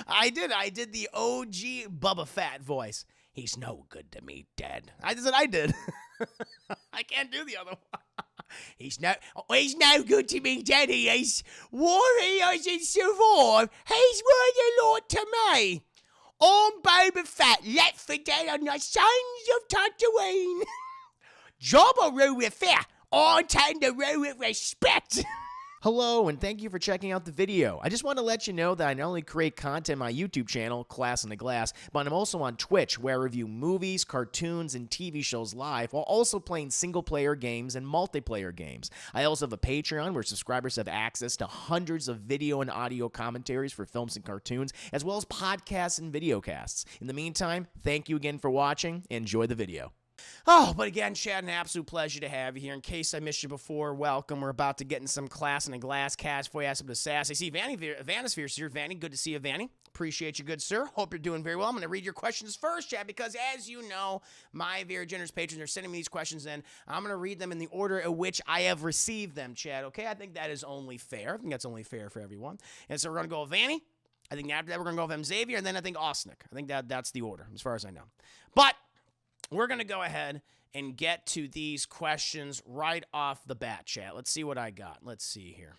I did the OG Bubba Fett voice. He's no good to me, Dad. I said I did. I can't do the other one. He's no good to me, Dad. He is. Why he hasn't survived? He's worth a lot to me. I'm BOBA FETT, left for dead on the Sons of Tatooine. Job a rule with fear. I tend to rule with respect. Hello, and thank you for checking out the video. I just want to let you know that I not only create content on my YouTube channel, Class in the Glass, but I'm also on Twitch, where I review movies, cartoons, and TV shows live, while also playing single-player games and multiplayer games. I also have a Patreon, where subscribers have access to hundreds of video and audio commentaries for films and cartoons, as well as podcasts and videocasts. In the meantime, thank you again for watching, and enjoy the video. Oh, but again, Chad, an absolute pleasure to have you here. In case I missed you before, welcome. We're about to get in some Class in a Glass cast for you. Ask him to sass. I see Vanisphere's here. Vanny, good to see you, Vanny. Appreciate you, good sir. Hope you're doing very well. I'm going to read your questions first, Chad, because as you know, my very generous patrons are sending me these questions in. I'm going to read them in the order in which I have received them, Chad, okay? I think that is only fair. I think that's only fair for everyone. And so we're going to go with Vanny. I think after that, we're going to go with M. Xavier, and then I think Osnick. I think that's the order, as far as I know. But we're going to go ahead and get to these questions right off the bat, chat. Let's see what I got. Let's see here.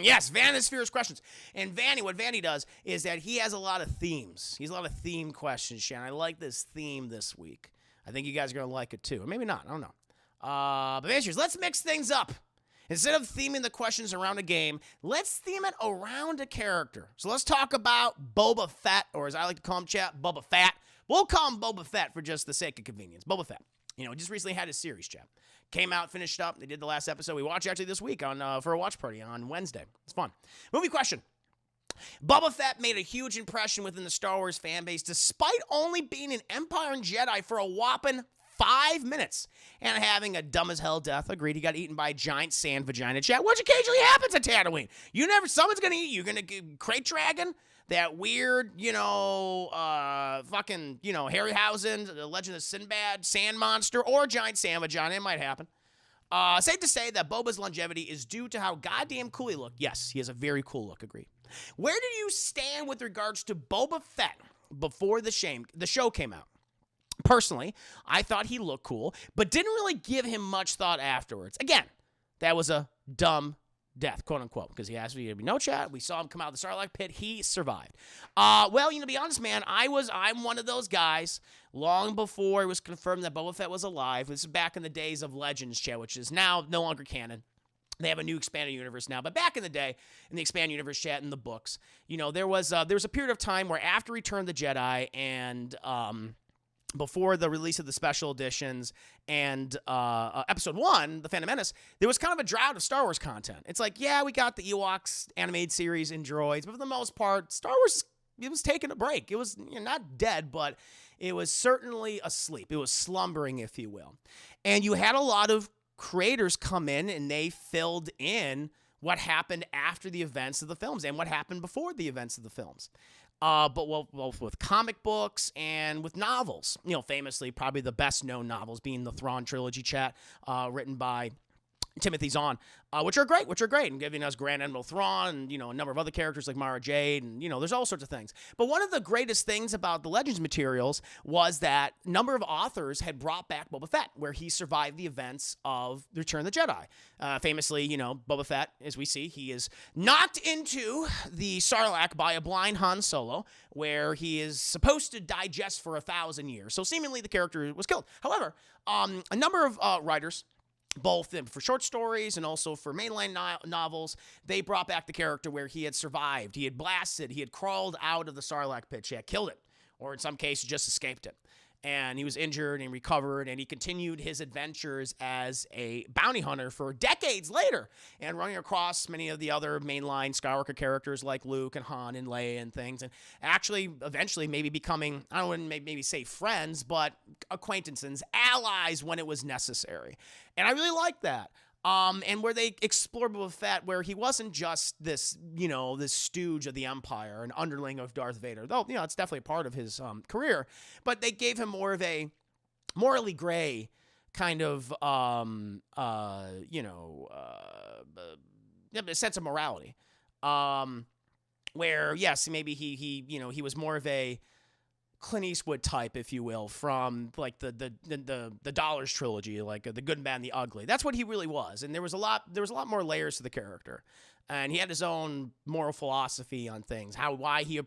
Yes, Vanisphere's questions. And Vanny, what Vanny does is that he has a lot of themes. He has a lot of theme questions, chat. I like this theme this week. I think you guys are going to like it too. Or maybe not. I don't know. But Vanisphere's, let's mix things up. Instead of theming the questions around a game, let's theme it around a character. So let's talk about BOBA FETT, or as I like to call him, chat, BOBA FETT. We'll call him BOBA FETT for just the sake of convenience. BOBA FETT. You know, just recently had his series, chat. Came out, finished up. They did the last episode. We watched actually this week on for a watch party on Wednesday. It's fun. Movie question. BOBA FETT made a huge impression within the Star Wars fan base, despite only being an Empire and Jedi for a whopping 5 minutes and having a dumb as hell death. Agreed. He got eaten by a giant sand vagina, chat, which occasionally happens at Tatooine. Someone's gonna eat you. You're gonna crate dragon, that weird, fucking, Harryhausen, the Legend of Sinbad, sand monster, or a giant sand vagina. It might happen. Safe to say that Boba's longevity is due to how goddamn cool he looked. Yes, he has a very cool look. Agreed. Where did you stand with regards to Boba Fett before the show came out? Personally, I thought he looked cool, but didn't really give him much thought afterwards. Again, that was a dumb death, quote unquote, because he asked me to be no chat. We saw him come out of the Sarlacc pit. He survived. Well, to be honest, man, I'm one of those guys. Long before it was confirmed that Boba Fett was alive, this is back in the days of Legends, chat, which is now no longer canon. They have a new expanded universe now, but back in the day, in the expanded universe, chat, in the books, there was a period of time where after Return of the Jedi and before the release of the special editions and Episode 1, The Phantom Menace, there was kind of a drought of Star Wars content. It's like, yeah, we got the Ewoks animated series and droids, but for the most part, Star Wars, it was taking a break. It was not dead, but it was certainly asleep. It was slumbering, if you will. And you had a lot of creators come in, and they filled in what happened after the events of the films and what happened before the events of the films. But both with comic books and with novels, famously probably the best known novels being the Thrawn trilogy, chat, written by Timothy Zahn, which are great, and giving us Grand Admiral Thrawn and, a number of other characters like Mara Jade, and, there's all sorts of things. But one of the greatest things about the Legends materials was that a number of authors had brought back Boba Fett, where he survived the events of the Return of the Jedi. Famously, Boba Fett, as we see, he is knocked into the Sarlacc by a blind Han Solo, where he is supposed to digest for 1,000 years. So seemingly the character was killed. However, a number of writers, both for short stories and also for mainline novels, they brought back the character where he had survived. He had blasted. He had crawled out of the Sarlacc pit, killed it, or in some cases just escaped it. And he was injured and recovered, and he continued his adventures as a bounty hunter for decades later, and running across many of the other mainline Skywalker characters like Luke and Han and Leia and things, and actually eventually maybe becoming, I don't want to maybe say friends, but acquaintances, allies when it was necessary. And I really like that. And where they explored Boba Fett, where he wasn't just this, this stooge of the Empire, an underling of Darth Vader, though, it's definitely a part of his career, but they gave him more of a morally gray kind of, a sense of morality. where yes, maybe he was more of a Clint Eastwood type, if you will, from like the Dollars trilogy, like the Good, Bad, and the Ugly. That's what he really was, and there was a lot more layers to the character, and he had his own moral philosophy on things, why he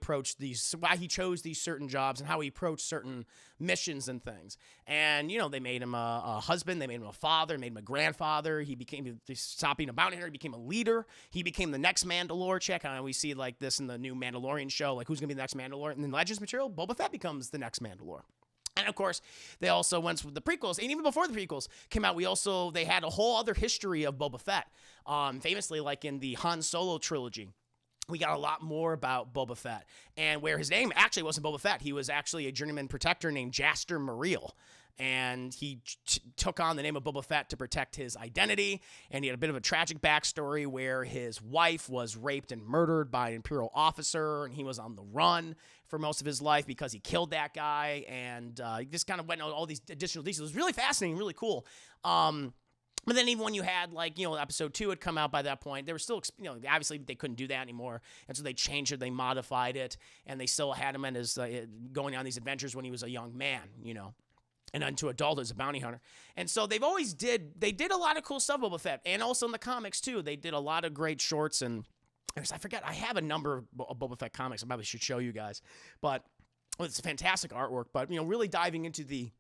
chose these certain jobs, and how he approached certain missions and things. And they made him a husband, they made him a father, made him a grandfather. He stopped being a bounty hunter, he became a leader. He became the next Mandalore chick. I know we see like this in the new Mandalorian show, like who's gonna be the next Mandalore. And then Legends material, Boba Fett becomes the next Mandalore. And of course, they also went with the prequels, and even before the prequels came out, they had a whole other history of Boba Fett. Famously, like in the Han Solo trilogy, we got a lot more about Boba Fett, and where his name actually wasn't Boba Fett. He was actually a journeyman protector named Jaster Muriel. And he took on the name of Boba Fett to protect his identity, and he had a bit of a tragic backstory where his wife was raped and murdered by an Imperial officer, and he was on the run for most of his life because he killed that guy, and he just kind of went on all these additional details. It was really fascinating, really cool. But then even when you had, like, episode 2 had come out by that point, they were still, obviously they couldn't do that anymore. And so they changed it, they modified it, and they still had him as going on these adventures when he was a young man, and into adulthood as a bounty hunter. And so they did a lot of cool stuff, Boba Fett, and also in the comics too. They did a lot of great shorts, and I forget, I have a number of Boba Fett comics I probably should show you guys, but it's fantastic artwork. But really diving into the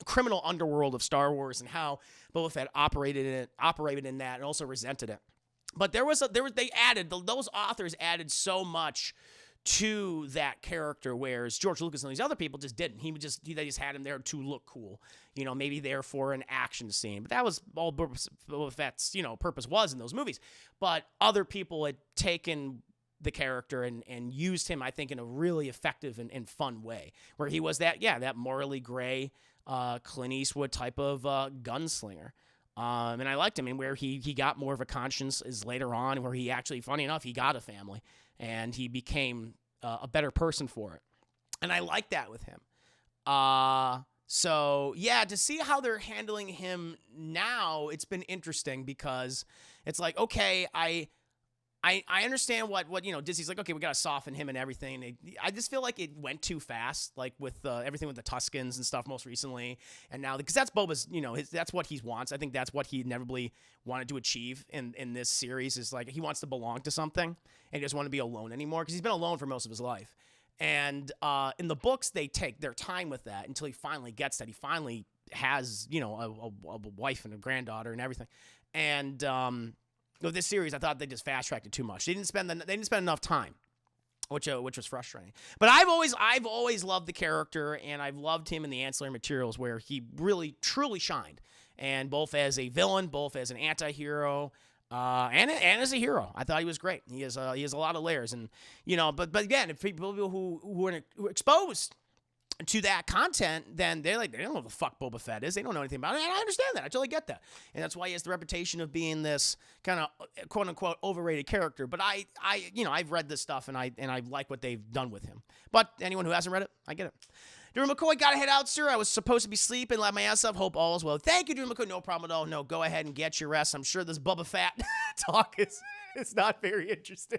criminal underworld of Star Wars and how Boba Fett operated in that, and also resented it. But those authors added so much to that character, whereas George Lucas and these other people just didn't. They just had him there to look cool, maybe there for an action scene. But that was all Boba Fett's, purpose was in those movies. But other people had taken the character and used him, I think, in a really effective and fun way, where he was that morally gray Clint Eastwood type of gunslinger. And I liked him, and where he got more of a conscience is later on, where he actually, funny enough, he got a family, and he became a better person for it. And I like that with him. So, yeah, to see how they're handling him now, it's been interesting, because it's like, okay, I understand what Disney's like, okay, we got to soften him and everything. I just feel like it went too fast, like with everything with the Tuskens and stuff most recently. And now, because that's Boba's, that's what he wants. I think that's what he inevitably wanted to achieve in this series, is like he wants to belong to something, and he doesn't want to be alone anymore, because he's been alone for most of his life. And in the books, they take their time with that until he finally gets that. He finally has, a wife and a granddaughter and everything. And with this series, I thought they just fast tracked it too much. They didn't spend enough time, which was frustrating. But I've always loved the character, and I've loved him in the ancillary materials, where he really truly shined, and both as a villain, both as an anti-hero, and as a hero. I thought he was great. He has a lot of layers, and but again, if people who are exposed to that content, then they don't know what the fuck Boba Fett is. They don't know anything about it. And I understand that. I totally get that. And that's why he has the reputation of being this kind of quote unquote overrated character. But I've read this stuff, and I like what they've done with him. But anyone who hasn't read it, I get it. Drew McCoy, gotta head out, sir. I was supposed to be sleeping, let my ass up. Hope all is well. Thank you, Drew McCoy. No problem at all. No, go ahead and get your rest. I'm sure this Boba Fett talk is not very interesting.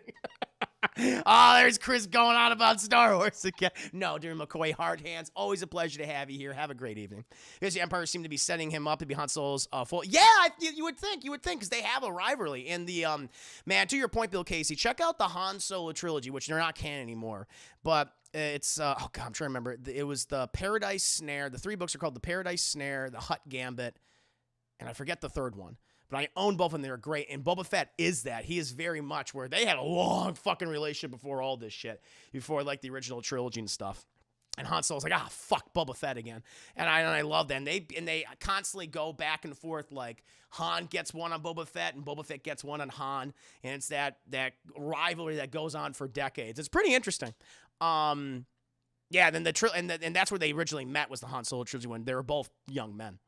Oh, there's Chris going on about Star Wars again. No, Drew McCoy, hard hands. Always a pleasure to have you here. Have a great evening. Because the Empire seemed to be setting him up to be Han Solo's full. Yeah, you would think, because they have a rivalry. And the man, to your point, Bill Casey, check out the Han Solo trilogy, which they're not canon anymore. But it's I'm trying to remember. It was the Paradise Snare. The 3 books are called the Paradise Snare, the Hutt Gambit, and I forget the third one. But I own both of them. They're great. And Boba Fett is that. He is very much where they had a long fucking relationship before all this shit. Before, like, the original trilogy and stuff. And Han Solo's like, fuck Boba Fett again. And I love that. And they constantly go back and forth, like, Han gets one on Boba Fett, and Boba Fett gets one on Han. And it's that rivalry that goes on for decades. It's pretty interesting. Yeah, then and that's where they originally met, was the Han Solo trilogy, when they were both young men.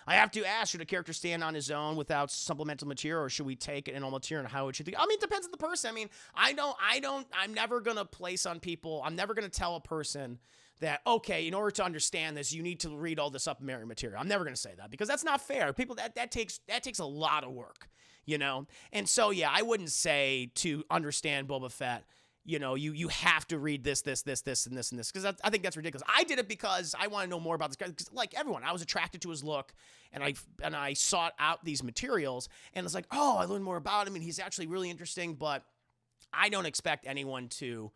I have to ask, should a character stand on his own without supplemental material, or should we take it in all material, and how it should be? I mean, it depends on the person. I mean, I'm never going to place on people, I'm never going to tell a person that, okay, in order to understand this, you need to read all this supplementary material. I'm never going to say that, because that's not fair. People, that takes a lot of work, And so, yeah, I wouldn't say to understand Boba Fett, you have to read this, and this, and this. Because I think that's ridiculous. I did it because I want to know more about this guy. Because like everyone, I was attracted to his look, and I sought out these materials, and it's like, oh, I learned more about him, and he's actually really interesting. But I don't expect anyone to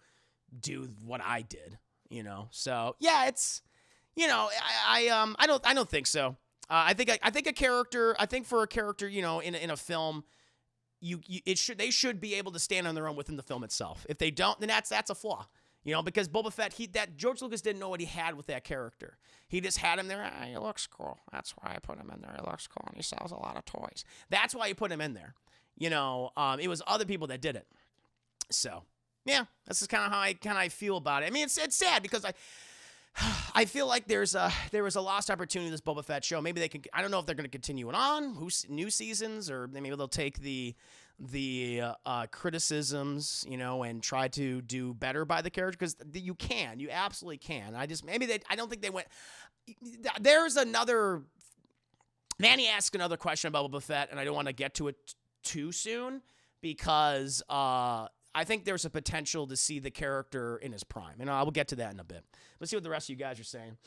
do what I did, So yeah, it's, I don't think so. I think a character. I think for a character, in a film, they should be able to stand on their own within the film itself. If they don't, then that's a flaw. Because Boba Fett, George Lucas didn't know what he had with that character. He just had him there. He looks cool. That's why I put him in there. He looks cool, and he sells a lot of toys. That's why you put him in there. It was other people that did it. So yeah, this is kind of how I feel about it. I mean, it's sad because I feel like there was a lost opportunity in this Boba Fett show. Maybe they can. I don't know if they're going to continue it on, new seasons, or maybe they'll take the criticisms, and try to do better by the character, because you absolutely can. I don't think they went. There's another. Manny asked another question about Boba Fett, and I don't want to get to it too soon because I think there's a potential to see the character in his prime, and I will get to that in a bit. Let's see what the rest of you guys are saying.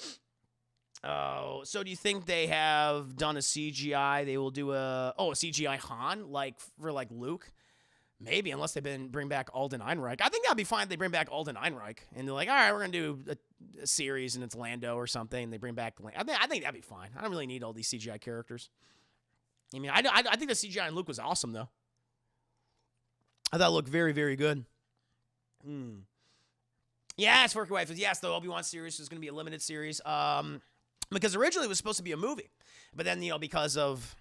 Oh, so do you think they have done a CGI? They will do a CGI Han, for Luke? Maybe, unless they bring back Alden Ehrenreich. I think that'd be fine if they bring back Alden Ehrenreich, and they're like, all right, we're going to do a series, and it's Lando or something, and they bring back I think that'd be fine. I don't really need all these CGI characters. I mean, I think the CGI in Luke was awesome, though. I thought it looked very, very good. Yes, Forky Wife. Yes, the Obi-Wan series is going to be a limited series. Because originally it was supposed to be a movie. But then, because of,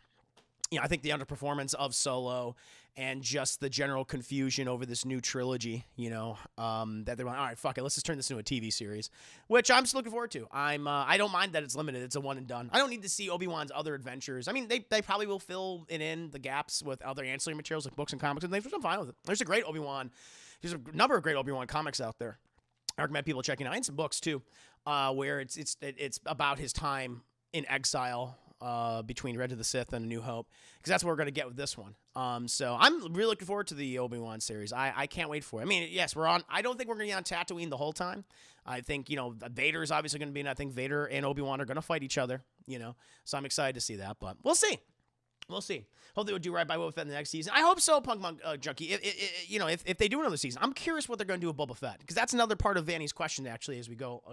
I think the underperformance of Solo and just the general confusion over this new trilogy, that they're like, all right, fuck it, let's just turn this into a TV series, which I'm just looking forward to. I don't mind that it's limited. It's a one and done. I don't need to see Obi-Wan's other adventures. I mean, they probably will fill in the gaps with other ancillary materials like books and comics and things, which I'm fine with it. There's a number of great Obi-Wan comics out there. I recommend people checking out, and some books too, where it's about his time in exile between Red to the Sith and A New Hope, because that's what we're going to get with this one. So I'm really looking forward to the Obi-Wan series. I can't wait for it. I mean, yes, I don't think we're going to be on Tatooine the whole time. I think, Vader is obviously going to be, and I think Vader and Obi-Wan are going to fight each other, so I'm excited to see that, but we'll see. We'll see. Hope they would do right by Boba Fett in the next season. I hope so, Punk Monk Junkie. If they do another season, I'm curious what they're going to do with Boba Fett, because that's another part of Vanny's question, actually, as we go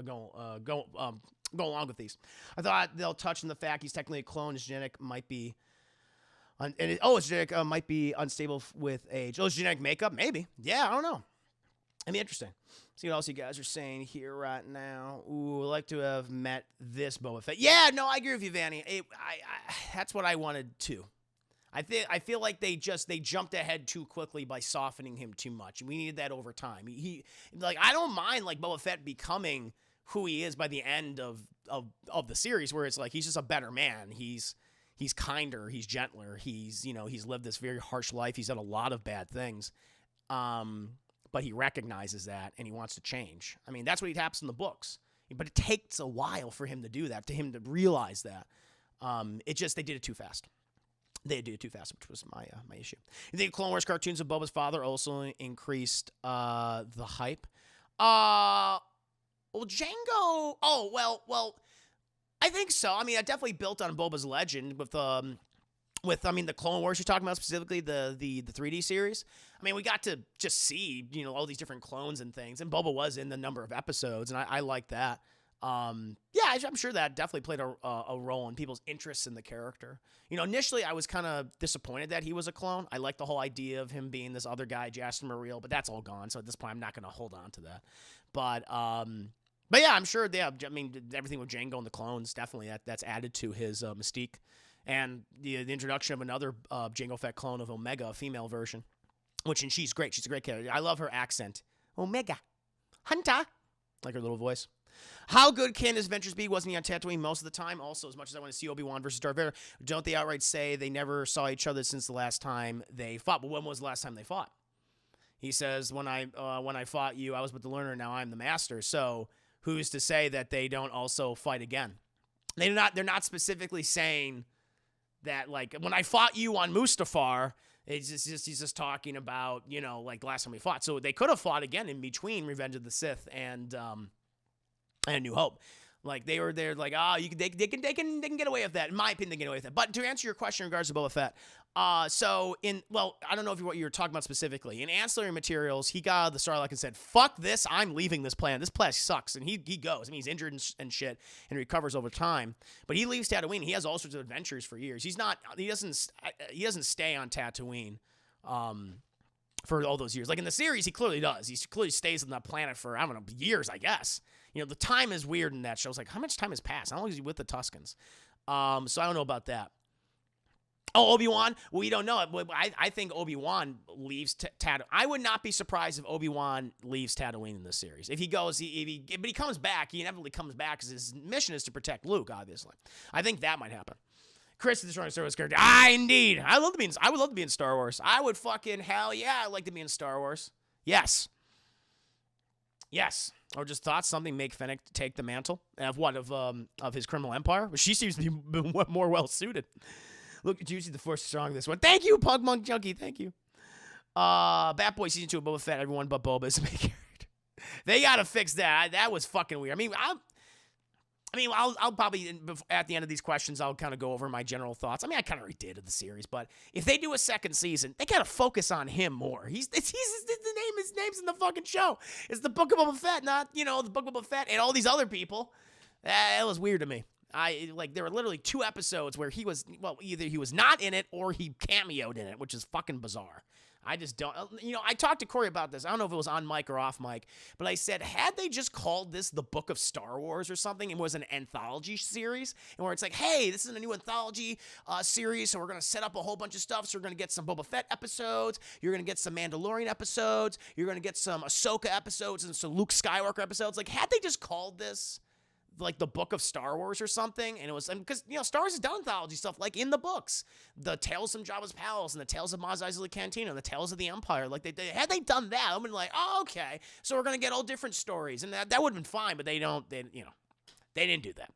along with these. I thought they'll touch on the fact he's technically a clone. His genetic might be, his genetic might be unstable with age. Oh, his genetic makeup, maybe. Yeah, I don't know. It'd be interesting. See what else you guys are saying here right now. Ooh, I'd like to have met this Boba Fett. Yeah, no, I agree with you, Vanny. That's what I wanted too. I feel like they jumped ahead too quickly by softening him too much. We needed that over time. I don't mind Boba Fett becoming who he is by the end of the series, where it's like he's just a better man. He's kinder, he's gentler. He's lived this very harsh life. He's done a lot of bad things. But he recognizes that, and he wants to change. I mean, that's what happens in the books. But it takes a while for him to do that, to him to realize that. They did it too fast. They did it too fast, which was my issue. You think Clone Wars cartoons of Boba's father also increased the hype? Well, Django. Oh, well, I think so. I mean, it definitely built on Boba's legend with the Clone Wars you're talking about, specifically the 3D series. I mean, we got to just see, all these different clones and things, and Boba was in the number of episodes, and I like that. Yeah, I'm sure that definitely played a role in people's interest in the character. Initially I was kind of disappointed that he was a clone. I liked the whole idea of him being this other guy, Jasper Muriel, but that's all gone. So at this point, I'm not going to hold on to that. But yeah, I'm sure. Yeah, I mean, everything with Django and the clones, definitely that's added to his mystique. And the introduction of another Jango Fett clone of Omega, a female version, and she's great. She's a great character. I love her accent. Omega. Hunter. Like her little voice. How good can his adventures be? Wasn't he on Tatooine most of the time? Also, as much as I want to see Obi-Wan versus Darth Vader, don't they outright say they never saw each other since the last time they fought? But when was the last time they fought? He says, when I fought you, I was but the learner, now I'm the master. So who's to say that they don't also fight again? They're not specifically saying that, when I fought you on Mustafar, He's just talking about, you know, like the last time we fought. So they could have fought again in between Revenge of the Sith and New Hope. Like they're like, they can get away with that. In my opinion, they can get away with that. But to answer your question in regards to Boba Fett, I don't know what you were talking about specifically. In ancillary materials, he got out of the Sarlacc and said, "Fuck this, I'm leaving this planet. This planet sucks." And he goes. I mean, he's injured and shit, and recovers over time. But he leaves Tatooine. He has all sorts of adventures for years. He doesn't stay on Tatooine. For all those years. Like in the series, he clearly does. He clearly stays on that planet for, I don't know, years, I guess. You know, the time is weird in that show. It's like, how much time has passed? How long is he with the Tuskens? So I don't know about that. Oh, Obi-Wan? We don't know. I think Obi-Wan leaves Tatooine. I would not be surprised if Obi-Wan leaves Tatooine in this series. If he goes, but he comes back. He inevitably comes back because his mission is to protect Luke, obviously. I think that might happen. Chris, the destroying Star Wars character. Indeed. I would love to be in Star Wars. I would fucking hell yeah. I'd like to be in Star Wars. Yes. Or just thought something make Fennec take the mantle of his criminal empire. She seems to be more well suited. Look, Juicy the Force strong this one. Thank you, Pug Monk Junkie. Thank you. Bat Boy season 2 of Boba Fett. Everyone but Boba is a main character. They gotta fix that. That was fucking weird. I'll probably, at the end of these questions, I'll kind of go over my general thoughts. I mean, I kind of already did of the series, but if they do a second season, they gotta focus on him more. His name's in the fucking show. It's the Book of Boba Fett, not, you know, the Book of Boba Fett and all these other people. That was weird to me. There were literally 2 episodes where either he was not in it or he cameoed in it, which is fucking bizarre. I just don't, I talked to Corey about this. I don't know if it was on mic or off mic, but I said, had they just called this the Book of Star Wars or something, and was an anthology series, and where it's like, hey, this is a new anthology series, so we're going to set up a whole bunch of stuff, so we're going to get some Boba Fett episodes, you're going to get some Mandalorian episodes, you're going to get some Ahsoka episodes, and some Luke Skywalker episodes. Like, had they just called this like the Book of Star Wars or something, and it was, because Star Wars has done anthology stuff like in the books, the Tales from Jabba's Palace and the Tales of Maz Eisley Cantina and the Tales of the Empire. Like had they done that, I'd been like, oh, okay, so we're gonna get all different stories, and that would have been fine. But they didn't do that. They didn't do that.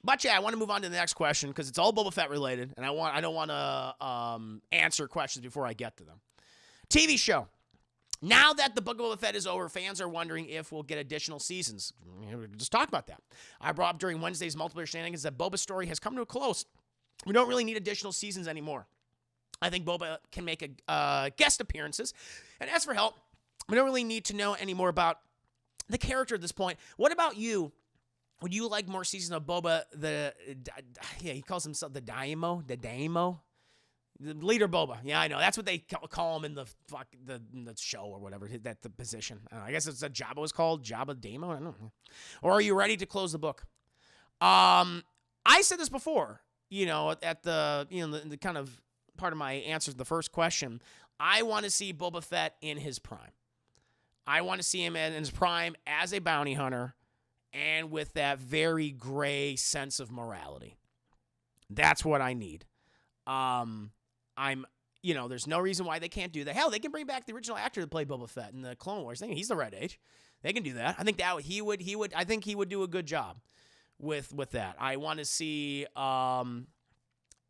But yeah, I want to move on to the next question because it's all Boba Fett related, and I don't want to answer questions before I get to them. TV show. Now that the Book of Boba Fett is over, fans are wondering if we'll get additional seasons. Just talk about that. I brought up during Wednesday's multiplayer shenanigans that Boba's story has come to a close. We don't really need additional seasons anymore. I think Boba can make guest appearances. And as for help, we don't really need to know any more about the character at this point. What about you? Would you like more seasons of Boba? He calls himself the Daimo? The leader Boba. Yeah, I know. That's what they call him in the show or whatever, the position. I guess it's what Jabba was called. Jabba Damo? I don't know. Or are you ready to close the book? I said this before, at the kind of part of my answer to the first question. I want to see Boba Fett in his prime. I want to see him in his prime as a bounty hunter and with that very gray sense of morality. That's what I need. There's no reason why they can't do that. Hell, they can bring back the original actor that played Boba Fett in the Clone Wars thing. He's the right age. They can do that. I think he would do a good job with that. I want to see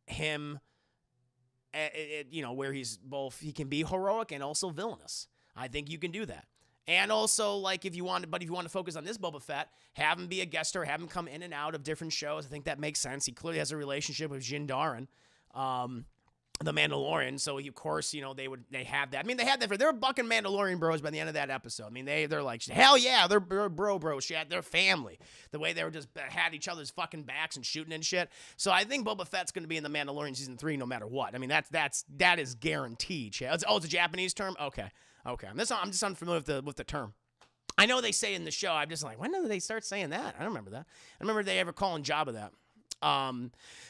him where he's both, he can be heroic and also villainous. I think you can do that. And also, like, if you want to focus on this Boba Fett, have him be a guest star, have him come in and out of different shows. I think that makes sense. He clearly has a relationship with Din Djarin, the Mandalorian. So of course, they have that. I mean, they were bucking Mandalorian bros by the end of that episode. I mean, they're like, hell yeah, they're bro shit. They're family. The way they were just had each other's fucking backs and shooting and shit. So I think Boba Fett's going to be in the Mandalorian season 3 no matter what. I mean, that is guaranteed. It's a Japanese term. Okay. I'm just unfamiliar with the term. I know they say in the show. I'm just like, when did they start saying that? I don't remember that. I remember they ever calling Jabba that.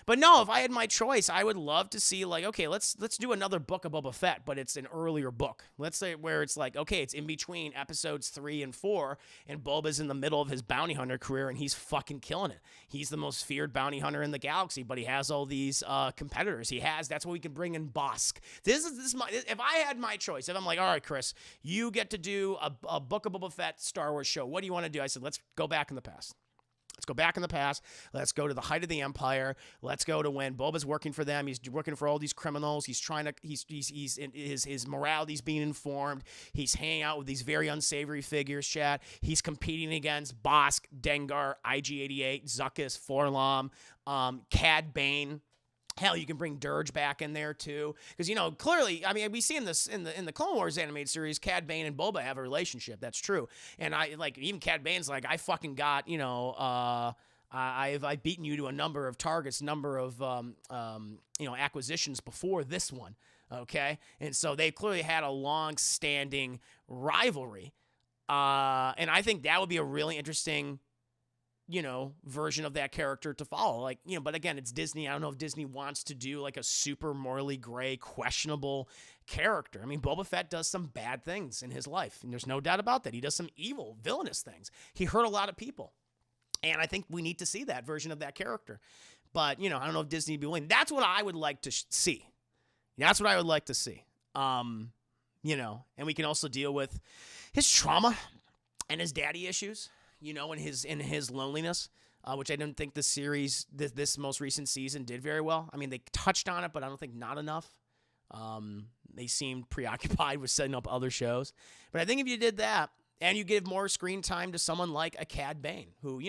But no, if I had my choice, I would love to see, like, okay, let's do another book of Boba Fett, but it's an earlier book. Let's say where it's like, okay, it's in between episodes 3 and 4, and Boba's in the middle of his bounty hunter career, and he's fucking killing it. He's the most feared bounty hunter in the galaxy, but he has all these competitors. That's what we can bring in Bosk. If I had my choice, if I'm like, all right, Chris, you get to do a book of Boba Fett Star Wars show. What do you want to do? I said, let's go back in the past. Let's go back in the past. Let's go to the height of the Empire. Let's go to when Boba's working for them. He's working for all these criminals. He's trying to. His morality's being informed. He's hanging out with these very unsavory figures. Chat. He's competing against Bosk, Dengar, IG-88, Zuckuss, Forlom, Cad Bane. Hell, you can bring Dirge back in there too, because clearly, I mean, we see in this in the Clone Wars animated series, Cad Bane and Boba have a relationship. That's true, and I like even Cad Bane's like, I fucking got I've beaten you to a number of targets, number of acquisitions before this one, okay, and so they clearly had a long-standing rivalry, and I think that would be a really interesting version of that character to follow. Like, but again, it's Disney. I don't know if Disney wants to do like a super morally gray, questionable character. I mean, Boba Fett does some bad things in his life, and there's no doubt about that. He does some evil, villainous things. He hurt a lot of people. And I think we need to see that version of that character. But, I don't know if Disney would be willing. That's what I would like to see. That's what I would like to see. And we can also deal with his trauma and his daddy issues. In his loneliness, which I didn't think the series, this most recent season, did very well. I mean, they touched on it, but I don't think not enough. They seemed preoccupied with setting up other shows. But I think if you did that, and you give more screen time to someone like a Cad Bane, who,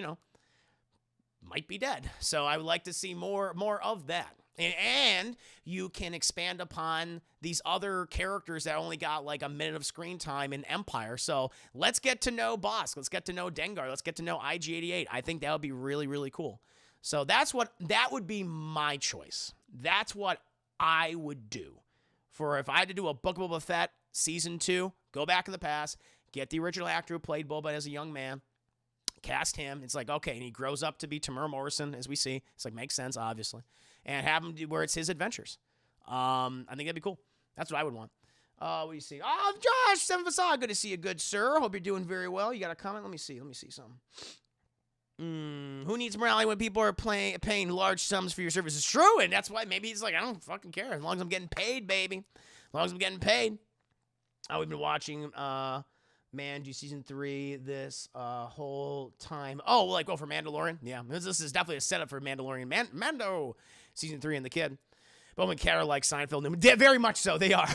might be dead. So I would like to see more of that. And you can expand upon these other characters that only got like a minute of screen time in Empire. So let's get to know Bosk. Let's get to know Dengar. Let's get to know IG-88. I think that would be really, really cool. So that would be my choice. That's what I would do. For if I had to do a Book of Boba Fett Season 2, go back in the past, get the original actor who played Boba as a young man, cast him. It's like, okay, and he grows up to be Tamura Morrison, as we see. It's like, makes sense, obviously. And have him do where it's his adventures. I think that'd be cool. That's what I would want. What do you see? Oh, Josh, Seven Facade. Good to see you, good sir. Hope you're doing very well. You got a comment? Let me see something. Who needs morality when people are paying large sums for your services? True, and that's why maybe it's like, I don't fucking care. As long as I'm getting paid, baby. As long as I'm getting paid. We've been watching do season 3 this whole time. Oh, for Mandalorian? Yeah, this is definitely a setup for Mandalorian. Mando season 3 and the kid. Bowman and Kat are like Seinfeld. Very much so, they are.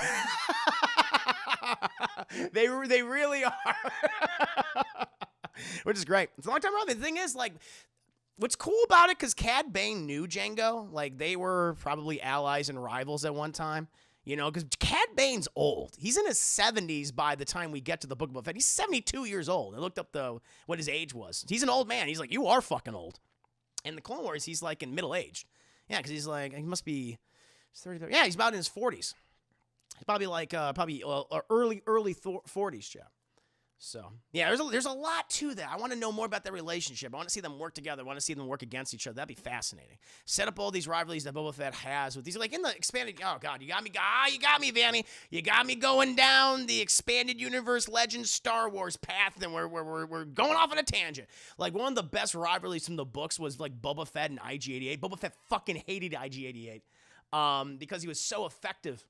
they really are. Which is great. It's a long time around. The thing is, what's cool about it, because Cad Bane knew Jango. They were probably allies and rivals at one time. Because Cad Bane's old. He's in his 70s by the time we get to the Book of Boba Fett. He's 72 years old. I looked up what his age was. He's an old man. He's like, you are fucking old. In the Clone Wars, he's in middle-aged. Yeah, because he's he must be 30. Yeah, he's about in his 40s. He's probably early 40s, Jeff. So, yeah, there's a lot to that. I want to know more about their relationship. I want to see them work together. I want to see them work against each other. That'd be fascinating. Set up all these rivalries that Boba Fett has with these, in the expanded, oh, God, you got me, Vanny. You got me going down the expanded universe Legends Star Wars path, and we're going off on a tangent. One of the best rivalries from the books was, Boba Fett and IG-88. Boba Fett fucking hated IG-88 because he was so effective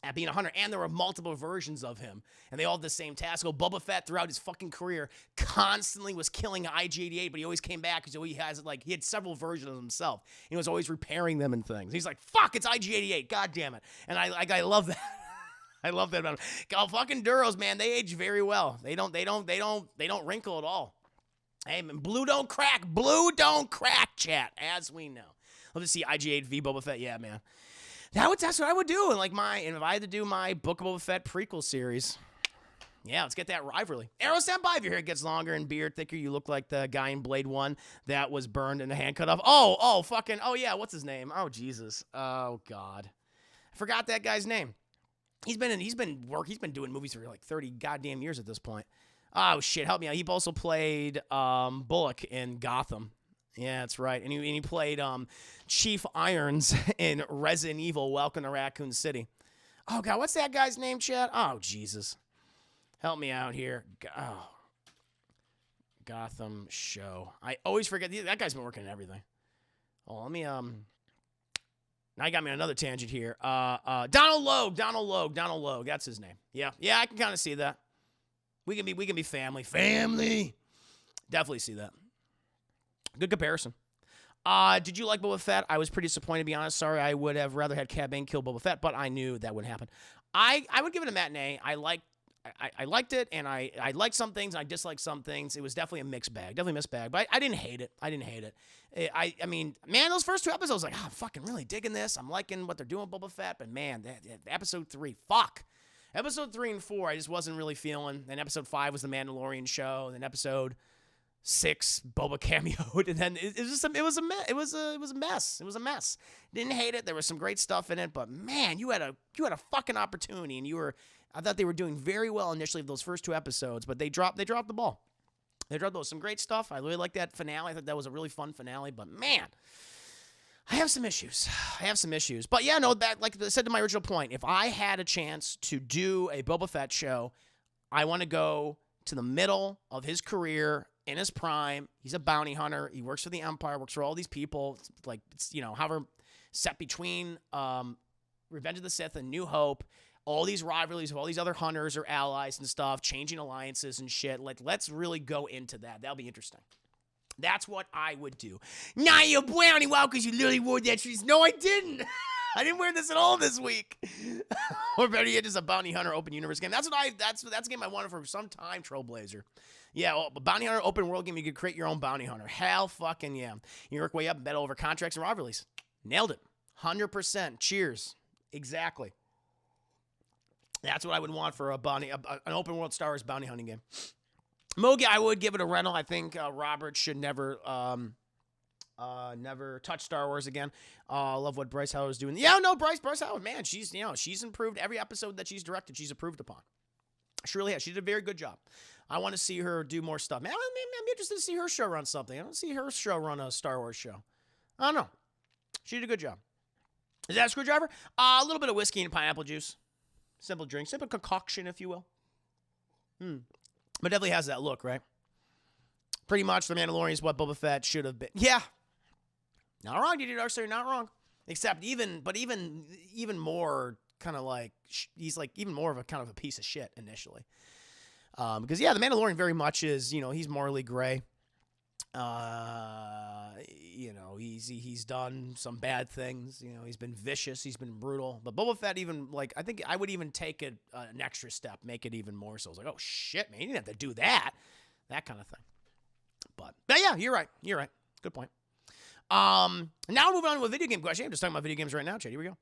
at being a hunter, and there were multiple versions of him, and they all had the same task. Boba Fett, throughout his fucking career, constantly was killing IG-88, but he always came back because he had several versions of himself. He was always repairing them and things. He's like, fuck, it's IG-88, god damn it. And I love that. I love that about him. Fucking Duros, man, they age very well. They don't wrinkle at all. Hey, man, blue don't crack, chat, as we know. Love to see IG-8 v Boba Fett, yeah, man. That's what I would do. And if I had to do my Book of Boba Fett prequel series, yeah, let's get that rivalry. Arrow Senpai, if your hair gets longer and beard thicker, you look like the guy in Blade 1 that was burned and the hand cut off. Oh yeah, what's his name? Oh Jesus. Oh God, I forgot that guy's name. He's been doing movies for 30 goddamn years at this point. Oh shit, help me out. He also played Bullock in Gotham. Yeah, that's right. And he played Chief Irons in Resident Evil Welcome to Raccoon City. Oh, God, what's that guy's name, Chad? Oh, Jesus. Help me out here. Oh. Gotham show. I always forget. That guy's been working on everything. Oh, let me, now you got me on another tangent here. Donald Logue. That's his name. Yeah, I can kind of see that. We can be family. Definitely see that. Good comparison. Did you like Boba Fett? I was pretty disappointed, to be honest. Sorry, I would have rather had Cad Bane kill Boba Fett, but I knew that wouldn't happen. I would give it a matinee. I liked it, and I liked some things, and I disliked some things. It was definitely a mixed bag. Definitely a mixed bag, but I didn't hate it. I didn't hate it. I mean, man, those first 2 episodes, like, I'm fucking really digging this. I'm liking what they're doing with Boba Fett, but man, episode 3, fuck. Episode 3 and 4, I just wasn't really feeling. Then episode 5 was the Mandalorian show, and then episode 6, Boba cameoed, and then it was a mess. It was a mess. It was a mess. Didn't hate it. There was some great stuff in it, but man, you had a fucking opportunity, and I thought they were doing very well initially of those first 2 episodes, but they dropped the ball. They dropped some great stuff. I really liked that finale. I thought that was a really fun finale, but man, I have some issues. But yeah, no, that, like I said to my original point, if I had a chance to do a Boba Fett show, I want to go to the middle of his career, in his prime. He's a bounty hunter. He works for the Empire, works for all these people. It's however, set between Revenge of the Sith and New Hope. All these rivalries of all these other hunters or allies and stuff, changing alliances and shit. Let's really go into that. That'll be interesting. That's what I would do. Nah, you're bounty wow because you literally wore that shoes. No, I didn't. I didn't wear this at all this week. Or better yet, just a bounty hunter open universe game. That's a game I wanted for some time, Trailblazer. Yeah, well, a bounty hunter open world game, you could create your own bounty hunter. Hell fucking yeah. You work way up and battle over contracts and rivalries. Nailed it. 100%. Cheers. Exactly. That's what I would want for an open world Star Wars bounty hunting game. Mogi, I would give it a rental. I think Robert should never touch Star Wars again. Love what Bryce Howard's doing. Yeah, no, Bryce Howard, man, she's improved every episode that she's directed. She's improved upon. She really has. She did a very good job. I want to see her do more stuff. Man, I'm interested to see her show run something. I don't see her show run a Star Wars show. I don't know. She did a good job. Is that a screwdriver? A little bit of whiskey and pineapple juice. Simple drink. Simple concoction, if you will. But definitely has that look, right? Pretty much The Mandalorian is what Boba Fett should have been. Yeah. Not wrong, DJ Darkseid, not wrong. Except even more kind of like, he's like even more of a kind of a piece of shit initially. Because yeah, The Mandalorian very much is, he's morally gray. He's done some bad things. He's been vicious. He's been brutal. But Boba Fett even, I think I would even take it an extra step, make it even more so. I was like, oh, shit, man. You didn't have to do that. That kind of thing. But yeah, you're right. Good point. Now we're moving on to a video game question. I'm just talking about video games right now, Chad. Here we go.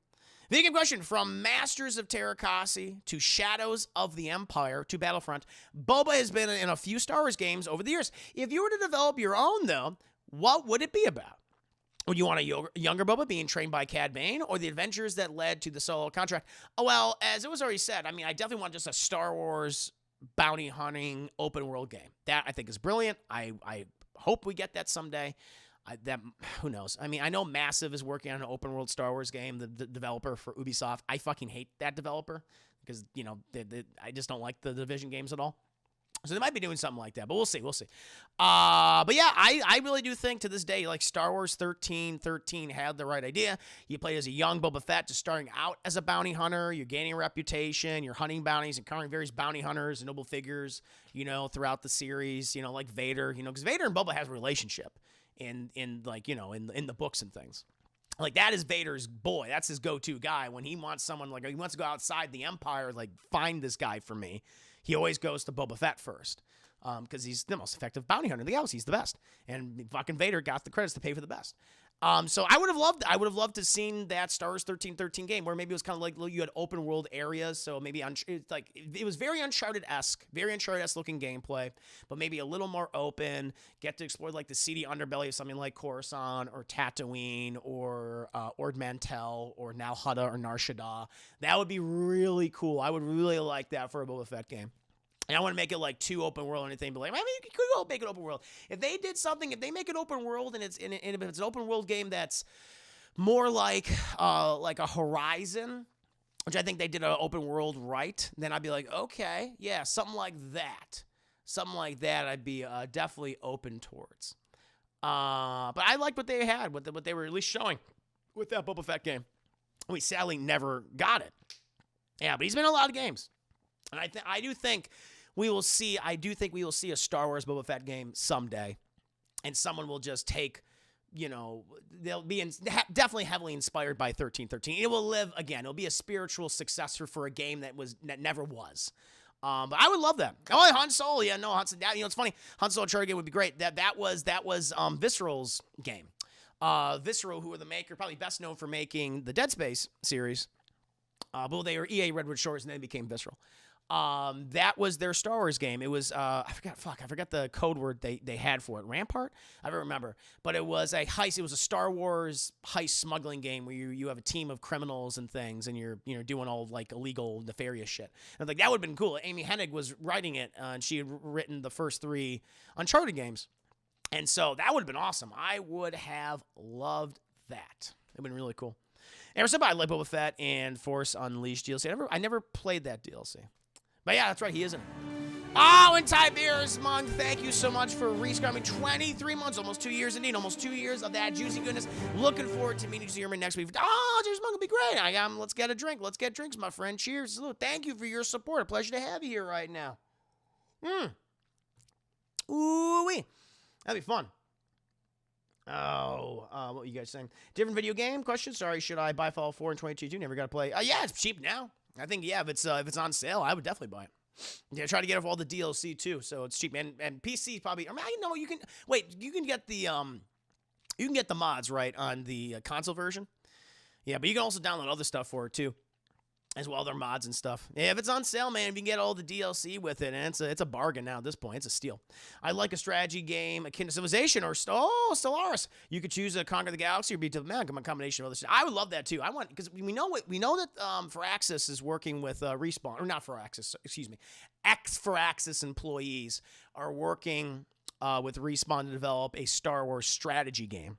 Video game question. From Masters of Terrakasi to Shadows of the Empire to Battlefront, Boba has been in a few Star Wars games over the years. If you were to develop your own, though, what would it be about? Would you want a younger Boba being trained by Cad Bane, or the adventures that led to the solo contract? Oh, well, as it was already said, I definitely want just a Star Wars bounty hunting open world game. That I think is brilliant. I hope we get that someday. Who knows? I know Massive is working on an open world Star Wars game, the developer for Ubisoft. I fucking hate that developer because, I just don't like the Division games at all. So they might be doing something like that, but we'll see. But yeah, I really do think to this day, like Star Wars 13 had the right idea. You play as a young Boba Fett, just starting out as a bounty hunter. You're gaining a reputation. You're hunting bounties, encountering various bounty hunters and noble figures, throughout the series, like Vader, because Vader and Boba has a relationship in the books and things. Like, that is Vader's boy. That's his go-to guy. When he wants someone, he wants to go outside the Empire, find this guy for me, he always goes to Boba Fett first. Because he's the most effective bounty hunter in the galaxy. He's the best. And fucking Vader got the credits to pay for the best. So I would have loved to seen that Star Wars 13 game where maybe it was kind of like you had open world areas. So maybe it was very Uncharted-esque looking gameplay, but maybe a little more open. Get to explore the seedy underbelly of something like Coruscant or Tatooine or Ord Mantell or now Hutta or Nar Shaddaa. That would be really cool. I would really like that for a Boba Fett game. And I want to make it too open world or anything, but you could go make it open world. If they did something, if they make it open world and if it's an open world game that's more like a Horizon, which I think they did an open world right, then I'd be like, okay, yeah, something like that. Something like that I'd be definitely open towards. But I liked what they had, what they were at least showing with that Boba Fett game. We sadly never got it. Yeah, but he's been in a lot of games. And I do think we will see a Star Wars Boba Fett game someday. and someone will just take, they'll be definitely heavily inspired by 1313. It will live again. It'll be a spiritual successor for a game that never was. But I would love that. Oh, Han Solo, yeah, no, Han Solo. It's funny. Han Solo Uncharted game would be great. That was Visceral's game. Visceral, who are the maker, probably best known for making the Dead Space series. But they were EA Redwood Shores, and then became Visceral. That was their Star Wars game. It was I forgot the code word they had for it. Rampart? I don't remember. But it was a heist. It was a Star Wars heist smuggling game where you have a team of criminals and things, and you're doing all like illegal, nefarious shit. And like that would have been cool. Amy Hennig was writing it, and she had written the first 3 Uncharted games, and so that would have been awesome. I would have loved that. It would have been really cool. And I like Boba Fett and Force Unleashed DLC. I never played that DLC. But yeah, that's right, he is in it. Oh, and Tiberius Monk, thank you so much for rescribing 23 months, almost 2 years indeed, almost 2 years of that juicy goodness. Looking forward to meeting Herman next week. Oh, Tiberius Monk will be great. Let's get a drink. Let's get drinks, my friend. Cheers. Salute. Thank you for your support. A pleasure to have you here right now. Ooh-wee. That'd be fun. Oh, what were you guys saying? Different video game question? Sorry, should I buy Fallout 4 in 2022? Never got to play. Yeah, it's cheap now. I think, yeah, if it's on sale, I would definitely buy it. Yeah, try to get off all the DLC too, so it's cheap. And PC probably. I mean, I know you can wait. You can get the mods right on the console version. Yeah, but you can also download other stuff for it too, as well. Their mods and stuff. Yeah, if it's on sale, man, if you can get all the DLC with it, and it's a bargain now at this point. It's a steal. I like a strategy game akin to Civilization or Stellaris. You could choose a Conquer the Galaxy or be to the man. A combination of other stuff. I would love that too. I want because we know that Firaxis is working with Respawn or not Firaxis. Excuse me, ex-Firaxis employees are working with Respawn to develop a Star Wars strategy game.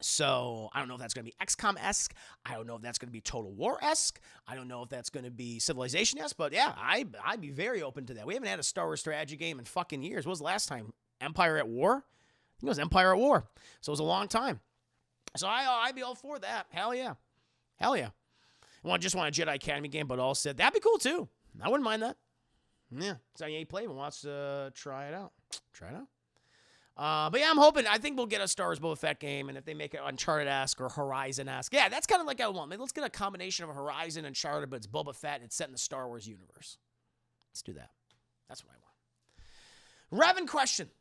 So I don't know if that's going to be XCOM-esque. I don't know if that's going to be Total War-esque. I don't know if that's going to be Civilization-esque. But yeah, I'd be very open to that. We haven't had a Star Wars strategy game in fucking years. What was the last time? Empire at War? I think it was Empire at War. So it was a long time. So I'd be all for that. Hell yeah. Hell yeah. I just want a Jedi Academy game, but all said, that'd be cool too. I wouldn't mind that. Yeah. So you ain't played and wants to try it out. Try it out. But yeah, I think we'll get a Star Wars Boba Fett game, and if they make it Uncharted-esque or Horizon-esque, yeah, that's kind of like I want. Maybe let's get a combination of Horizon and Uncharted, but it's Boba Fett, and it's set in the Star Wars universe. Let's do that. That's what I want. Revan question.